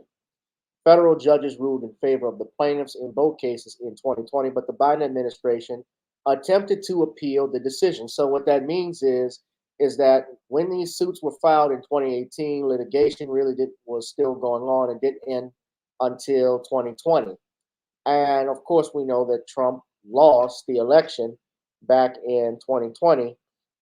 Federal judges ruled in favor of the plaintiffs in both cases in 2020, but the Biden administration attempted to appeal the decision. So what that means is that when these suits were filed in 2018, litigation really was still going on and didn't end until 2020. And of course, we know that Trump lost the election back in 2020,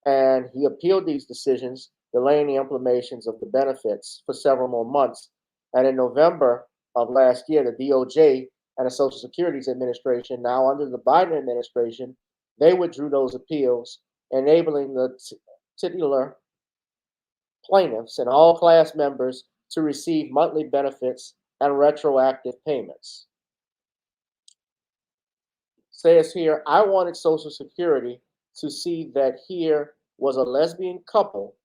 and he appealed these decisions, delaying the implementations of the benefits for several more months. And in November of last year, the DOJ and the Social Security Administration, now under the Biden administration, they withdrew those appeals, enabling the titular plaintiffs and all class members to receive monthly benefits and retroactive payments. Says here, I wanted Social Security to see that here was a lesbian couple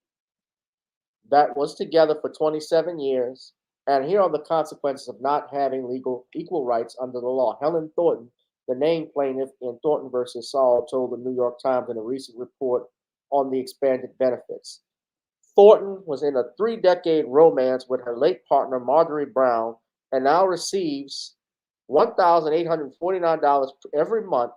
that was together for 27 years, and here are the consequences of not having legal equal rights under the law. Helen Thornton, the named plaintiff in Thornton versus Saul, told the New York Times in a recent report on the expanded benefits. Thornton was in a 3-decade romance with her late partner, Marjorie Brown, and now receives $1,849 every month,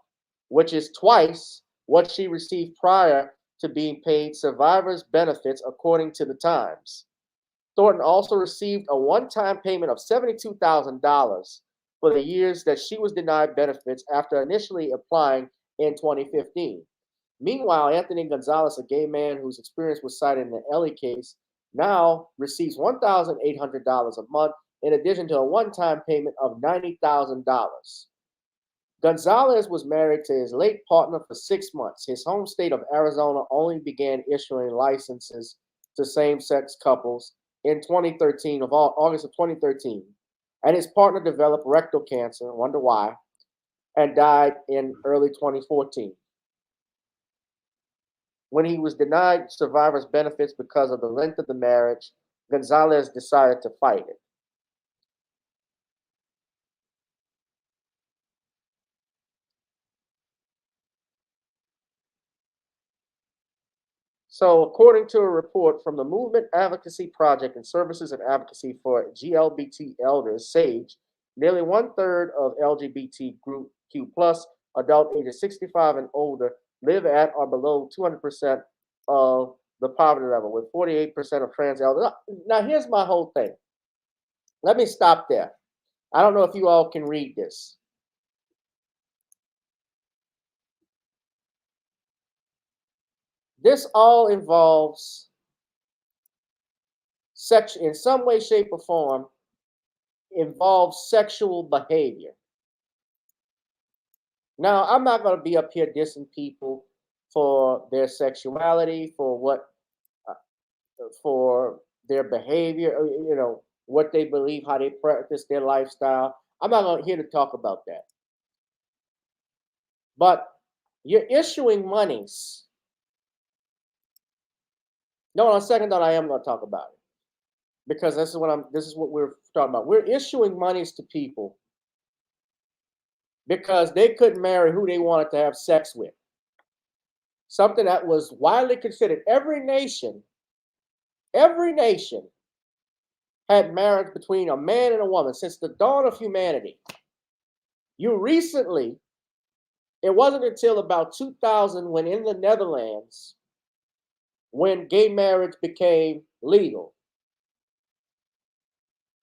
which is twice what she received prior to being paid survivors' benefits, according to the Times. Thornton also received a one-time payment of $72,000 for the years that she was denied benefits after initially applying in 2015. Meanwhile, Anthony Gonzalez, a gay man whose experience was cited in the Ellie case, now receives $1,800 a month, in addition to a one-time payment of $90,000. Gonzalez was married to his late partner for 6 months. His home state of Arizona only began issuing licenses to same-sex couples in 2013, August of 2013. And his partner developed rectal cancer, wonder why, and died in early 2014. When he was denied survivors' benefits because of the length of the marriage, Gonzalez decided to fight it. So, according to a report from the Movement Advocacy Project and Services and Advocacy for GLBT Elders, SAGE, nearly 1/3 of LGBTQ plus adult ages 65 and older live at or below 200% of the poverty level, with 48% of trans elders. Now, here's my whole thing. Let me stop there. I don't know if you all can read this. This all involves sex in some way, shape, or form, involves sexual behavior. Now, I'm not going to be up here dissing people for their sexuality, for their behavior, what they believe, how they practice their lifestyle. I'm not here to talk about that. But you're issuing monies. No, on second thought, I am going to talk about it, because this is what we're talking about. We're issuing monies to people because they couldn't marry who they wanted to have sex with. Something that was widely considered. Every nation had marriage between a man and a woman since the dawn of humanity. It wasn't until about 2000 when in the Netherlands, when gay marriage became legal.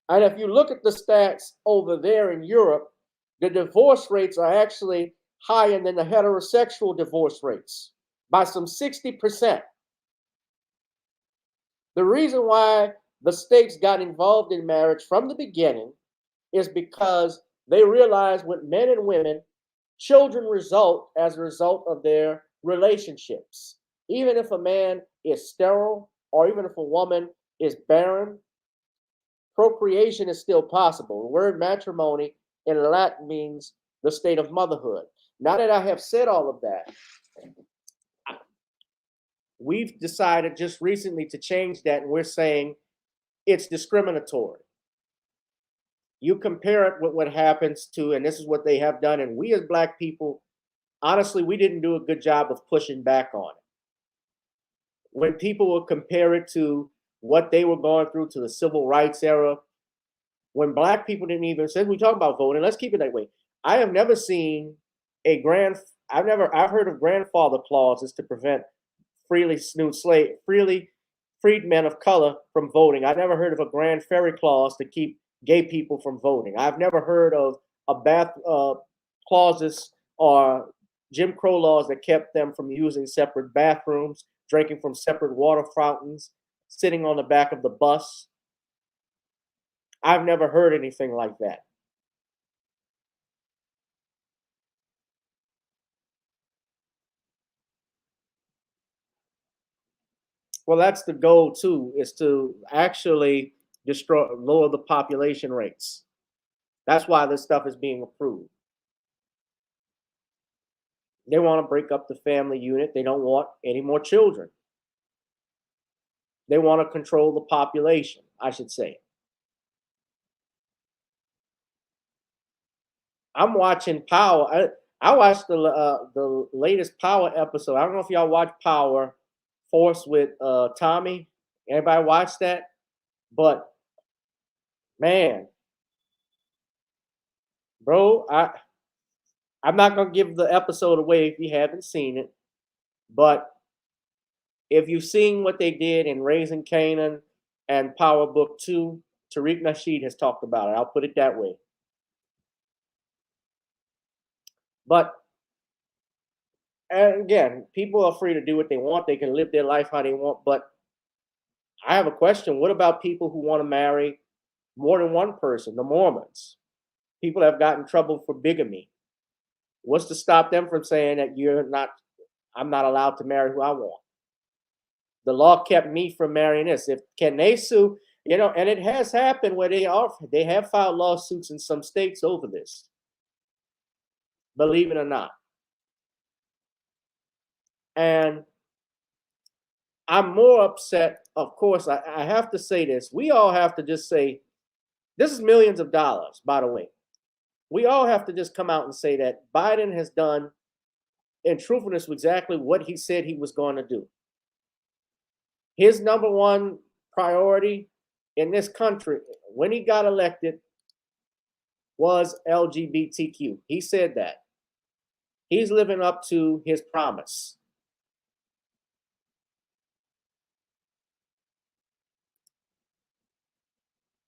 And if you look at the stats over there in Europe, the divorce rates are actually higher than the heterosexual divorce rates. by some 60%. The reason why the states got involved in marriage from the beginning is because they realized with men and women, children result as a result of their relationships. Even if a man is sterile or even if a woman is barren, procreation is still possible. The word matrimony in Latin means the state of motherhood. Now that I have said all of that, we've decided just recently to change that, and we're saying it's discriminatory. You compare it with what happens to, and this is what they have done, and we as Black people, honestly, we didn't do a good job of pushing back on it. When people will compare it to what they were going through to the civil rights era, when Black people didn't even, since we talk about voting, let's keep it that way. I have never seen I've heard of grandfather clauses to prevent freed men of color from voting. I never heard of a grand ferry clause to keep gay people from voting. I've never heard of clauses or Jim Crow laws that kept them from using separate bathrooms, drinking from separate water fountains, sitting on the back of the bus. I've never heard anything like that. Well, that's the goal too, is to actually lower the population rates. That's why this stuff is being approved. They want to break up the family unit. They don't want any more children. They want to control the population, I should say. I'm watching Power. I watched the latest Power episode. I don't know if y'all watch Power Force with Tommy. Anybody watch that? But man, bro, I'm not gonna give the episode away if you haven't seen it. But if you've seen what they did in Raising Canaan and Power Book 2, Tariq Nasheed has talked about it. I'll put it that way. But and again, people are free to do what they want. They can live their life how they want. But I have a question. What about people who want to marry more than one person? The Mormons. People have gotten in trouble for bigamy. What's to stop them from saying that I'm not allowed to marry who I want? The law kept me from marrying this. Can they sue? And it has happened where they have filed lawsuits in some states over this. Believe it or not. And I'm more upset. Of course, I have to say this. We all have to just say, this is millions of dollars, by the way. We all have to just come out and say that Biden has done, in truthfulness, exactly what he said he was going to do. His number one priority in this country, when he got elected, was LGBTQ. He said that. He's living up to his promise.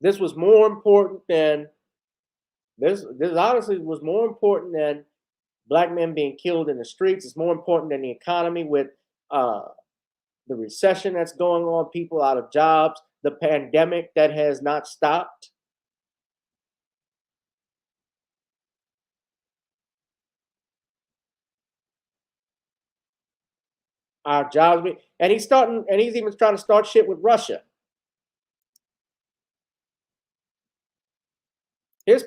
This was more important than this honestly was more important than Black men being killed in the streets. It's more important than the economy with the recession that's going on, people out of jobs, the pandemic that has not stopped. Our jobs, and he's even trying to start shit with Russia. This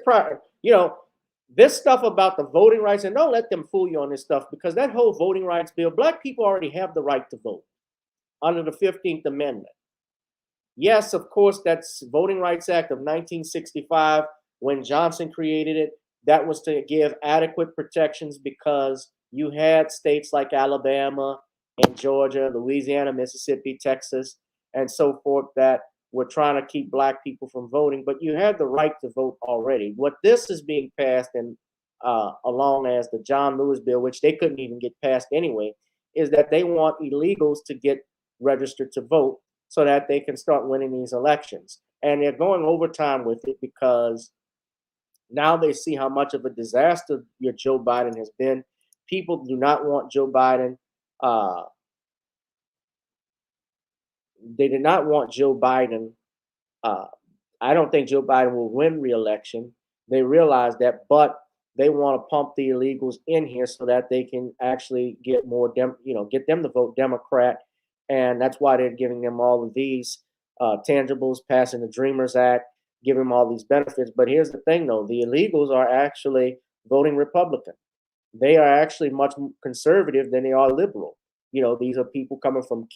stuff about the voting rights, and don't let them fool you on this stuff, because that whole voting rights bill, Black people already have the right to vote under the 15th Amendment. Yes, of course, that's Voting Rights Act of 1965, when Johnson created it. That was to give adequate protections because you had states like Alabama and Georgia, Louisiana, Mississippi, Texas, and so forth that were trying to keep Black people from voting, but you had the right to vote already. What this is being passed, and along as the John Lewis bill, which they couldn't even get passed anyway, is that they want illegals to get registered to vote so that they can start winning these elections. And they're going overtime with it because now they see how much of a disaster your Joe Biden has been. People do not want Joe Biden They did not want Joe Biden. Uh, I don't think Joe Biden will win re-election. They realize that, but they want to pump the illegals in here so that they can actually get more, get them to vote Democrat, and that's why they're giving them all of these tangibles, passing the Dreamers Act, giving them all these benefits. But here's the thing, though: the illegals are actually voting Republican. They are actually much conservative than they are liberal. These are people coming from,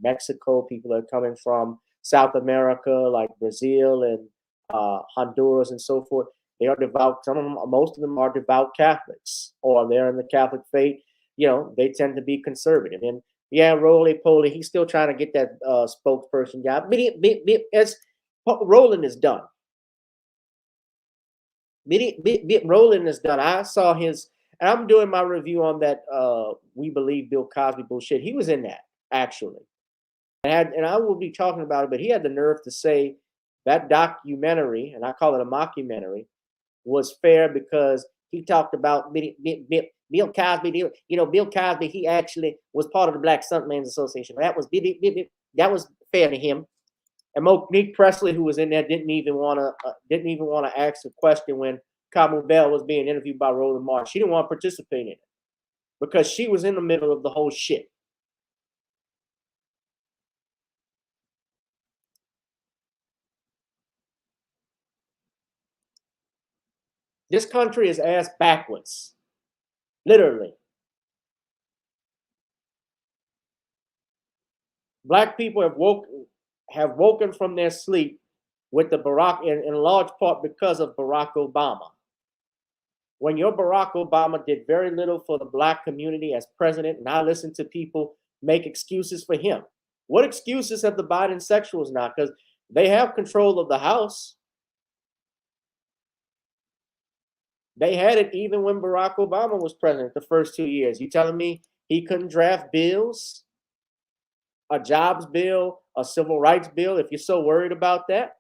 Mexico, people that are coming from South America, like Brazil and Honduras and so forth. They are devout. Most of them are devout Catholics, or they're in the Catholic faith. They tend to be conservative. And yeah, roly poly, he's still trying to get that spokesperson job. Roland is done. Roland is done. I saw his, and I'm doing my review on that We Believe Bill Cosby bullshit. He was in that, actually. And I will be talking about it, but he had the nerve to say that documentary, and I call it a mockumentary, was fair because he talked about Bill Cosby. Bill Cosby, he actually was part of the Black Stuntmen's Association. That was fair to him. And Monique Presley, who was in there, didn't even want to ask a question when Kamau Bell was being interviewed by Roland Martin. She didn't want to participate in it because she was in the middle of the whole shit. This country is ass backwards, literally. Black people have woken from their sleep with the Barack, in large part because of Barack Obama. When your Barack Obama did very little for the Black community as president, and I listen to people make excuses for him. What excuses have the Biden sexuals now? Because they have control of the House. They had it even when Barack Obama was president the first 2 years. You telling me he couldn't draft bills? A jobs bill, a civil rights bill, if you're so worried about that?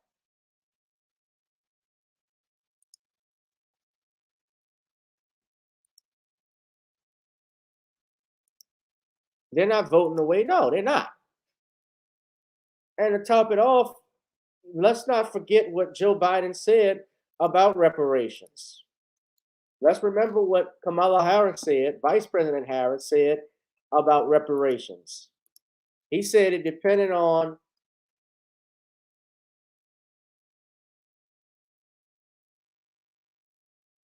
They're not voting away. No, they're not. And to top it off, let's not forget what Joe Biden said about reparations. Let's remember what Kamala Harris said, Vice President Harris said about reparations. He said it depended on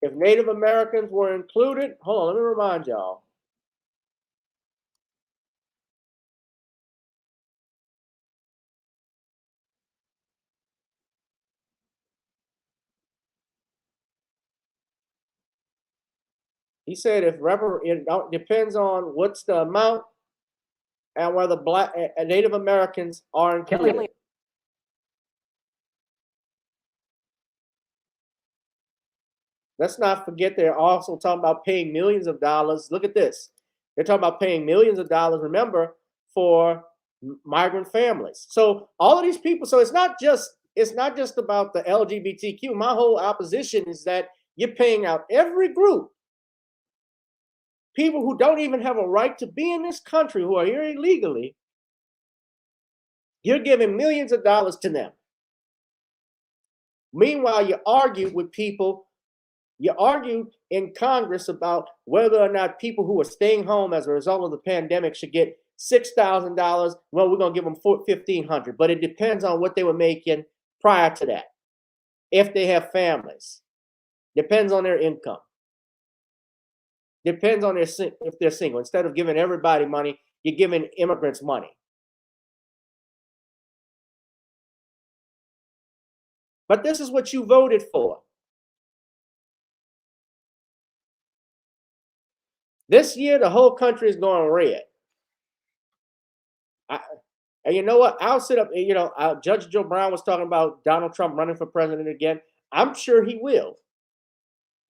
if Native Americans were included. Hold on, let me remind y'all. He said it depends on what's the amount and whether Black Native Americans are included. Let's not forget they're also talking about paying millions of dollars. Look at this. They're talking about paying millions of dollars, remember, for migrant families. So all of these people, so it's not just about the LGBTQ. My whole opposition is that you're paying out every group. People who don't even have a right to be in this country, who are here illegally, you're giving millions of dollars to them. Meanwhile, you argue with people, you argue in Congress about whether or not people who are staying home as a result of the pandemic should get $6,000. Well, we're going to give them $1,500, but it depends on what they were making prior to that. If they have families, depends on their income. Depends on if they're single. Instead of giving everybody money, you're giving immigrants money. But this is what you voted for. This year, the whole country is going red. And you know what? I'll sit up, Judge Joe Brown was talking about Donald Trump running for president again. I'm sure he will.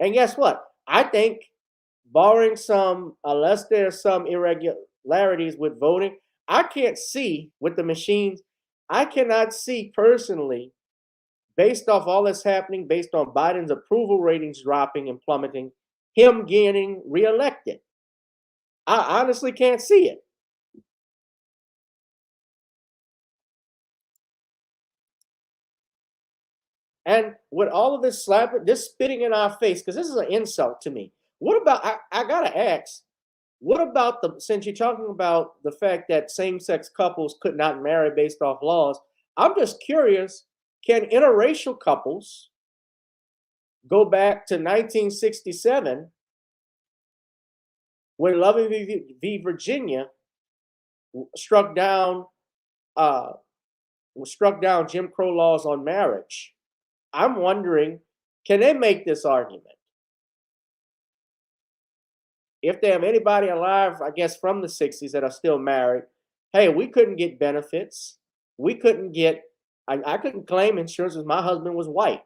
And guess what? I think barring unless there's some irregularities with voting, I can't see with the machines. I cannot see personally, based off all that's happening, based on Biden's approval ratings dropping and plummeting, him getting reelected. I honestly can't see it. And with all of this slapping, this spitting in our face, because this is an insult to me. What about, I gotta ask, what about since you're talking about the fact that same-sex couples could not marry based off laws, I'm just curious, can interracial couples go back to 1967 when Loving v. Virginia struck down Jim Crow laws on marriage? I'm wondering, can they make this argument? If they have anybody alive, I guess, from the 60s that are still married, hey, we couldn't get benefits. We couldn't get, I couldn't claim insurance because my husband was white.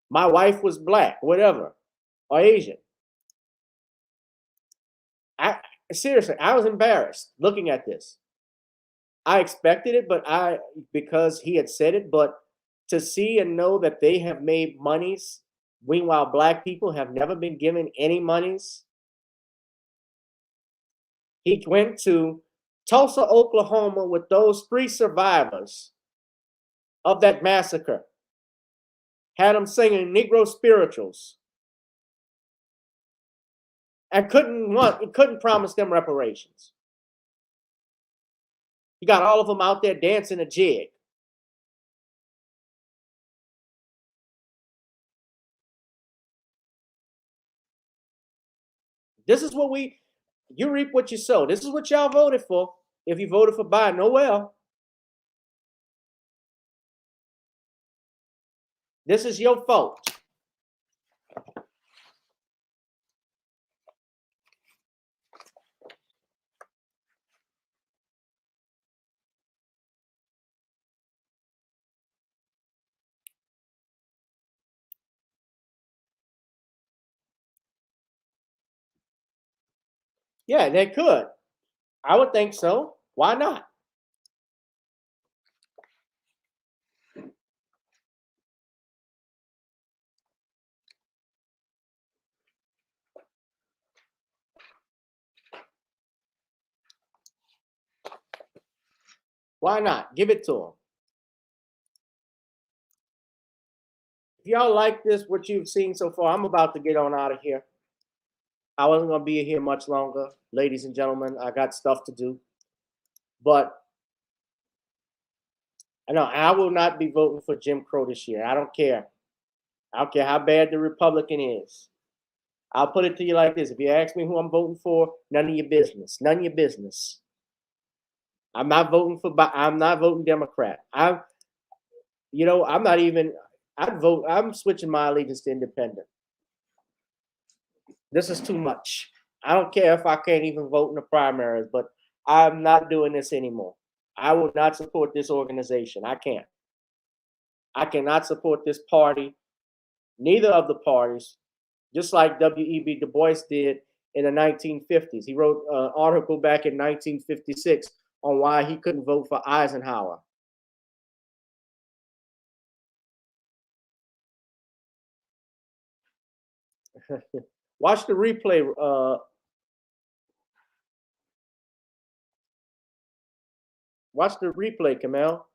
My wife was black, whatever, or Asian. Seriously, I was embarrassed looking at this. I expected it, but because he had said it, but to see and know that they have made monies, meanwhile, black people have never been given any monies. He went to Tulsa, Oklahoma with those 3 survivors of that massacre, had them singing Negro spirituals, and couldn't promise them reparations. He got all of them out there dancing a jig. This is what you reap what you sow. This is what y'all voted for. If you voted for Biden, oh well. This is your fault. Yeah, they could. I would think so. Why not? Why not? Give it to them. If y'all like this, what you've seen so far, I'm about to get on out of here. I wasn't going to be here much longer. Ladies and gentlemen, I got stuff to do. But I will not be voting for Jim Crow this year. I don't care. I don't care how bad the Republican is. I'll put it to you like this. If you ask me who I'm voting for, none of your business. None of your business. I'm not voting Democrat. I'm switching my allegiance to independent. This is too much. I don't care if I can't even vote in the primaries, but I'm not doing this anymore. I will not support this organization. I can't. I cannot support this party, neither of the parties, just like W.E.B. Du Bois did in the 1950s. He wrote an article back in 1956 on why he couldn't vote for Eisenhower. Watch the replay. Watch the replay, Kamel.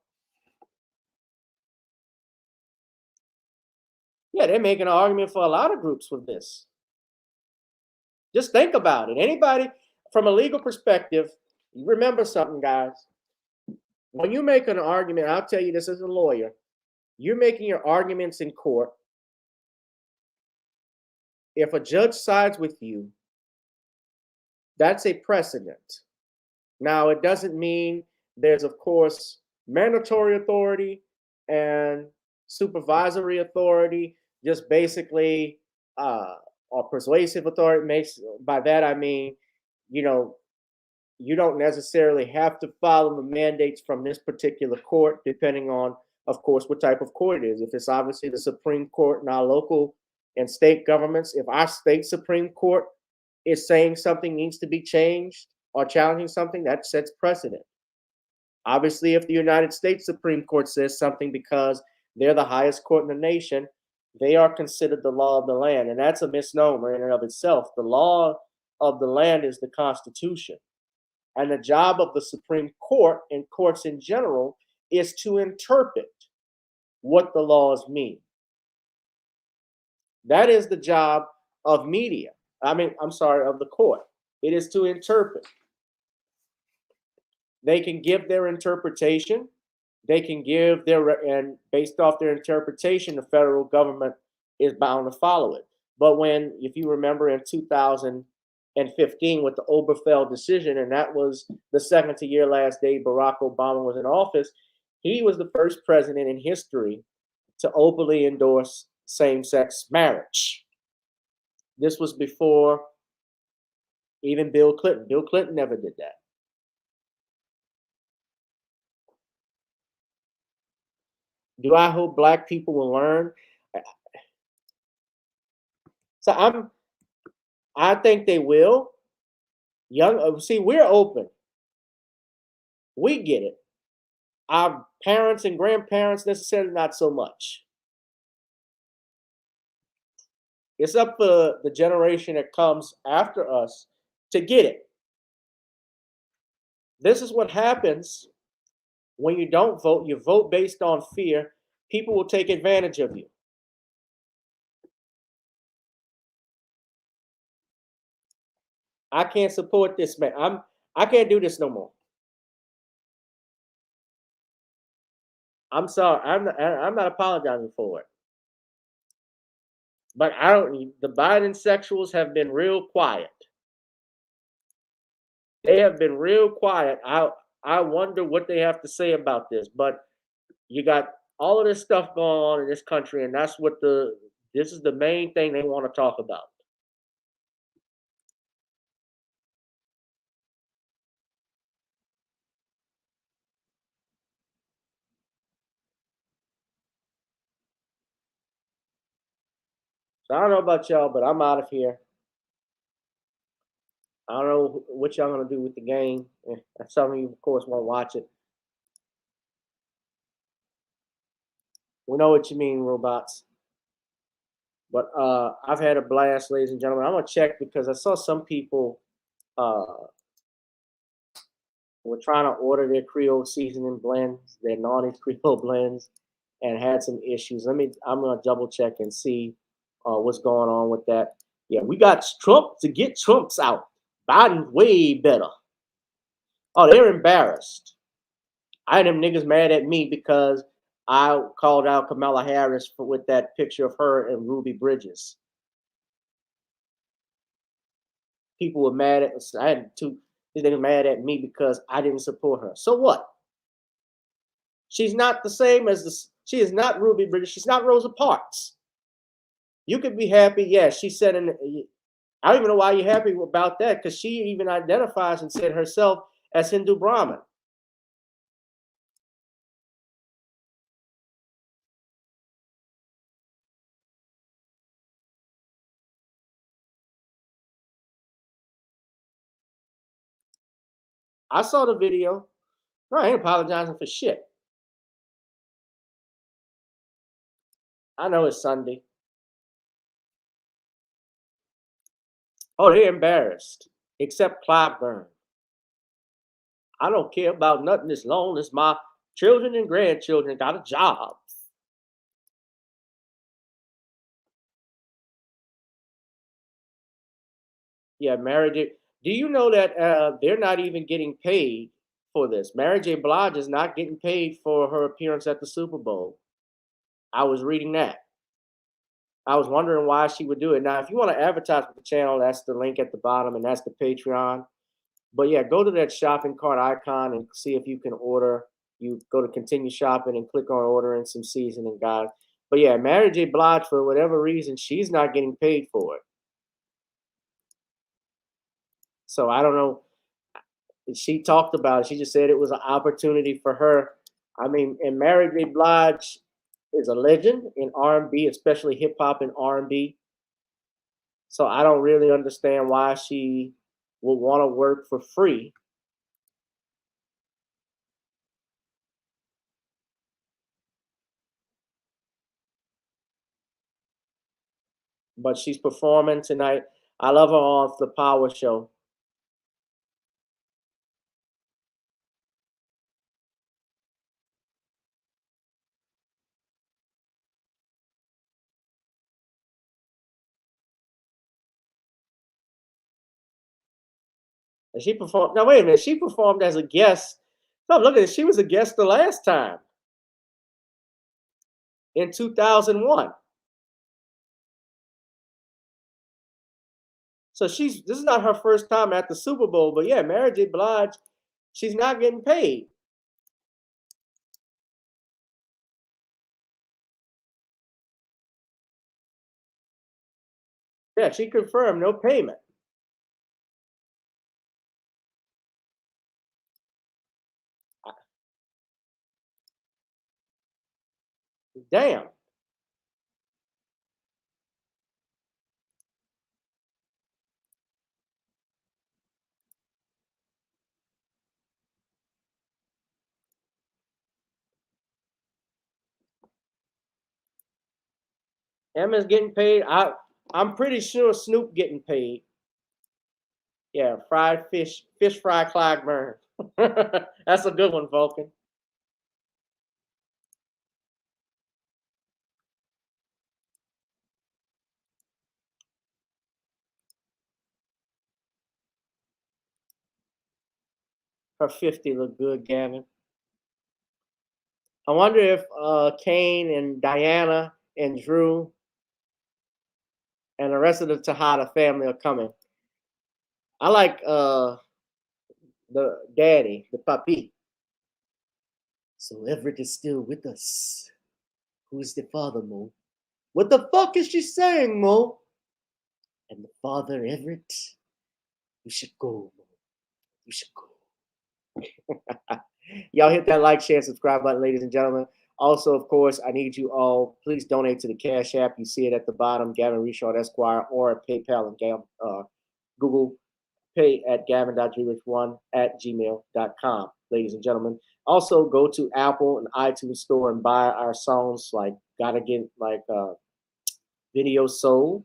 Yeah, they're making an argument for a lot of groups with this. Just think about it. Anybody from a legal perspective, remember something, guys. When you make an argument, I'll tell you this as a lawyer, you're making your arguments in court. If a judge sides with you, that's a precedent. Now, it doesn't mean there's, of course, mandatory authority and supervisory authority, just basically, or persuasive authority. By that I mean, you don't necessarily have to follow the mandates from this particular court, depending on, of course, what type of court it is. If it's obviously the Supreme Court in our local and state governments, if our state Supreme Court is saying something needs to be changed or challenging something, that sets precedent. Obviously, if the United States Supreme Court says something because they're the highest court in the nation, They are considered the law of the land, and that's a misnomer in and of itself. The law of the land is the Constitution, and the job of the Supreme Court and courts in general is to interpret what the laws mean. That is the job of media. Of the court. It is to interpret. They can give their interpretation. They can give and based off their interpretation, the federal government is bound to follow it. But if you remember in 2015 with the Obergefell decision, and that was the second to year last day Barack Obama was in office, he was the first president in history to openly endorse same-sex marriage. This was before even Bill Clinton. Bill Clinton never did that. Do I hope black people will learn? So I think they will. We're open. We get it. Our parents and grandparents necessarily not so much. It's up for the generation that comes after us to get it. This is what happens when you don't vote. You vote based on fear. People will take advantage of you. I can't support this man. I can't do this no more. I'm sorry. I'm not apologizing for it. But the Biden sexuals have been real quiet. They have been real quiet. I wonder what they have to say about this. But you got all of this stuff going on in this country, and that's what this is the main thing they want to talk about. So I don't know about y'all, but I'm out of here. I don't know what y'all gonna do with the game. Some of you, of course, won't watch it. We know what you mean, robots. But I've had a blast, ladies and gentlemen. I'm gonna check because I saw some people were trying to order their Creole seasoning blends, their naughty Creole blends, and had some issues. I'm gonna double check and see what's going on with that. Yeah, we got Trump to get Trump's out. Biden's way better. Oh, they're embarrassed. I had them niggas mad at me because I called out Kamala Harris with that picture of her and Ruby Bridges. People were mad at us. I had these niggas mad at me because I didn't support her. So what? She's not the same as she is not Ruby Bridges. She's not Rosa Parks. You could be happy. Yeah, she said I don't even know why you're happy about that, because she even identifies and said herself as Hindu Brahmin. I saw the video. No, I ain't apologizing for shit. I know it's Sunday. Oh, they're embarrassed, except Clyburn. I don't care about nothing as long as my children and grandchildren got a job. Yeah, Mary J. Do you know that they're not even getting paid for this? Mary J. Blige is not getting paid for her appearance at the Super Bowl. I was reading that. I was wondering why she would do it. Now, if you want to advertise with the channel, that's the link at the bottom, and that's the Patreon. But yeah, go to that shopping cart icon and see if you can order. You go to continue shopping and click on ordering some seasoning, guys. But yeah, Mary J. Blige, for whatever reason, she's not getting paid for it. So I don't know. She talked about it. She just said it was an opportunity for her. I mean, and Mary J. Blige is a legend in R&B, especially hip hop and R&B. So I don't really understand why she would want to work for free. but she's performing tonight. I love her off the Power Show. And she performed. Now wait a minute. She performed as a guest. No, look at it. She was a guest the last time in 2001. So this is not her first time at the Super Bowl, but yeah, Mary J. Blige, she's not getting paid. Yeah, she confirmed no payment. Damn. Emma's getting paid. I'm pretty sure Snoop getting paid. Yeah, fried fish fry Clyburn. That's a good one, Vulcan. Her 50 look good, Gavin. I wonder if Kane and Diana and Drew and the rest of the Tejada family are coming. I like the daddy, the papi. So Everett is still with us. Who's the father, Mo? What the fuck is she saying, Mo? And the father, Everett, you should go, Mo. You should go. Y'all hit that like, share, subscribe button, ladies and gentlemen. Also, of course, I need you all, please donate to the Cash App. You see it at the bottom, Gavin Richard Esquire, or at PayPal and Google Pay at gavin.grich1@gmail.com, ladies and gentlemen. Also, go to Apple and iTunes Store and buy our songs like Gotta Get Video Soul,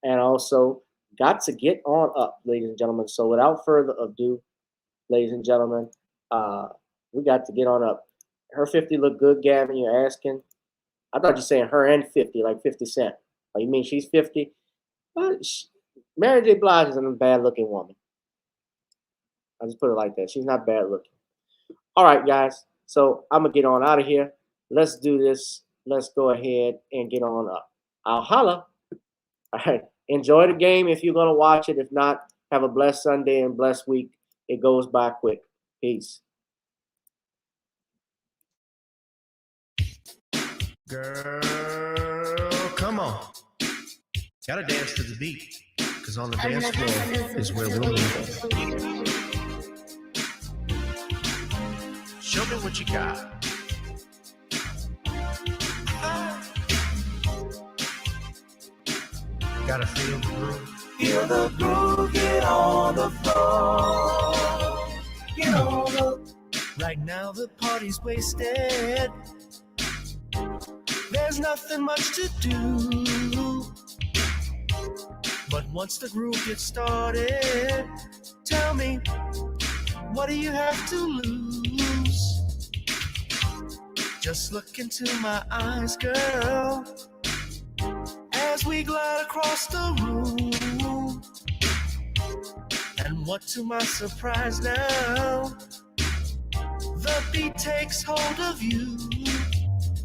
and also Got to Get On Up, ladies and gentlemen. So without further ado, ladies and gentlemen, we got to get on up. Her 50 look good, Gavin, you're asking? I thought you were saying her and 50, like 50 Cent. Oh, you mean she's 50? But Mary J. Blige isn't a bad-looking woman. I just put it like that. She's not bad-looking. All right, guys. So I'm going to get on out of here. Let's do this. Let's go ahead and get on up. I'll holla. All right. Enjoy the game if you're going to watch it. If not, have a blessed Sunday and blessed week. It goes by quick. Peace. Girl, come on. Gotta dance to the beat. Cause on the dance floor is where we'll meet. Show me what you got. Gotta feel the groove. Feel the groove, get on the floor. Get on up. Right now the party's wasted. There's nothing much to do. But once the groove gets started, tell me, what do you have to lose? Just look into my eyes, girl, as we glide across the room. And what to my surprise now, the beat takes hold of you.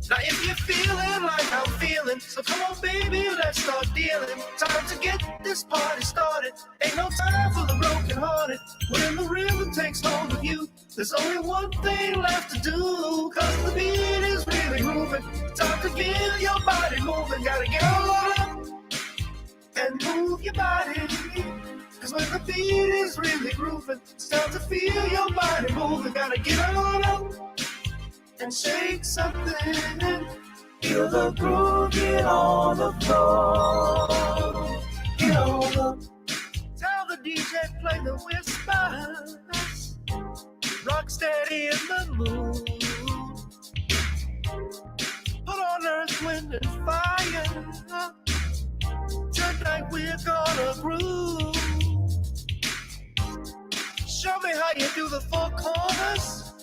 Now if you're feeling like I'm feeling, so come on baby, let's start dealing. Time to get this party started. Ain't no time for the broken hearted. When the rhythm takes hold of you, there's only one thing left to do. Cause the beat is really moving. Time to feel your body moving. Gotta get on up and move your body. Cause when the beat is really grooving, it's time to feel your body moving. Gotta get on up and shake something. Feel the groove, get on the floor. Get on up. Tell the DJ play the whispers. Rock steady in the mood. Put on Earth, Wind, and Fire. Tonight we're gonna groove. Show me how you do the four corners.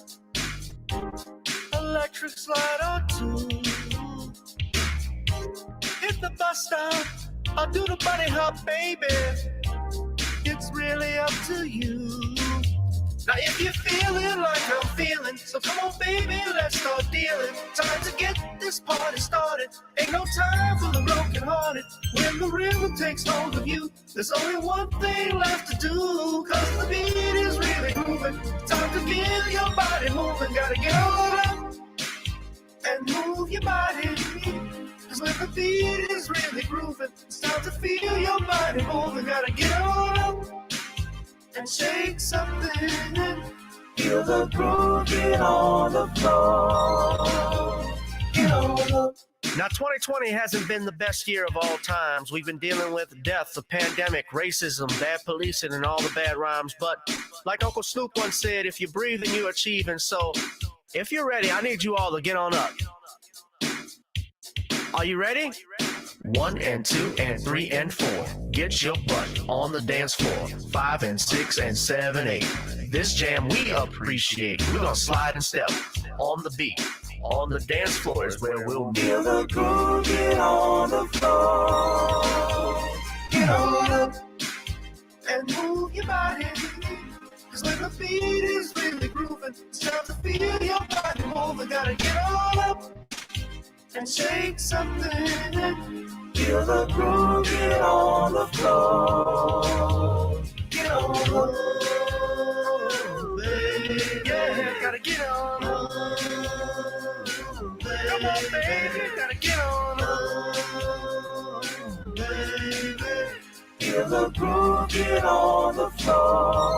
Electric slide or two. Hit the bus stop. I'll do the bunny hop, baby. It's really up to you. Now if you're feeling like I'm feeling, so come on baby, let's start dealing. Time to get this party started. Ain't no time for the broken hearted. When the rhythm takes hold of you, there's only one thing left to do. Cause the beat is really grooving. Time to get your body moving. Gotta get on up and move your body. Cause when the beat is really grooving, it's time to feel your body moving. Gotta get on up and shake something. Feel the groove, get on the floor. Get on the. Now, 2020 hasn't been the best year of all times. We've been dealing with death, the pandemic, racism, bad policing, and all the bad rhymes. But like Uncle Snoop once said, if you're breathing, you're achieving. So if you're ready, I need you all to get on up. Are you ready? 1 and 2 and 3 and 4. Get your butt on the dance floor. 5 and 6 and 7, 8. This jam we appreciate. We're gonna slide and step on the beat. On the dance floor is where we'll be. Feel the groove, get on the floor. Get on up and move your body. Cause when the beat is really grooving, it's time to feel your body moving. Gotta get on up and shake something. Feel the groove, get on the floor. Get on the floor, baby. Yeah, gotta get on. Come on, baby, gotta get on. Baby, feel the groove, get on the floor.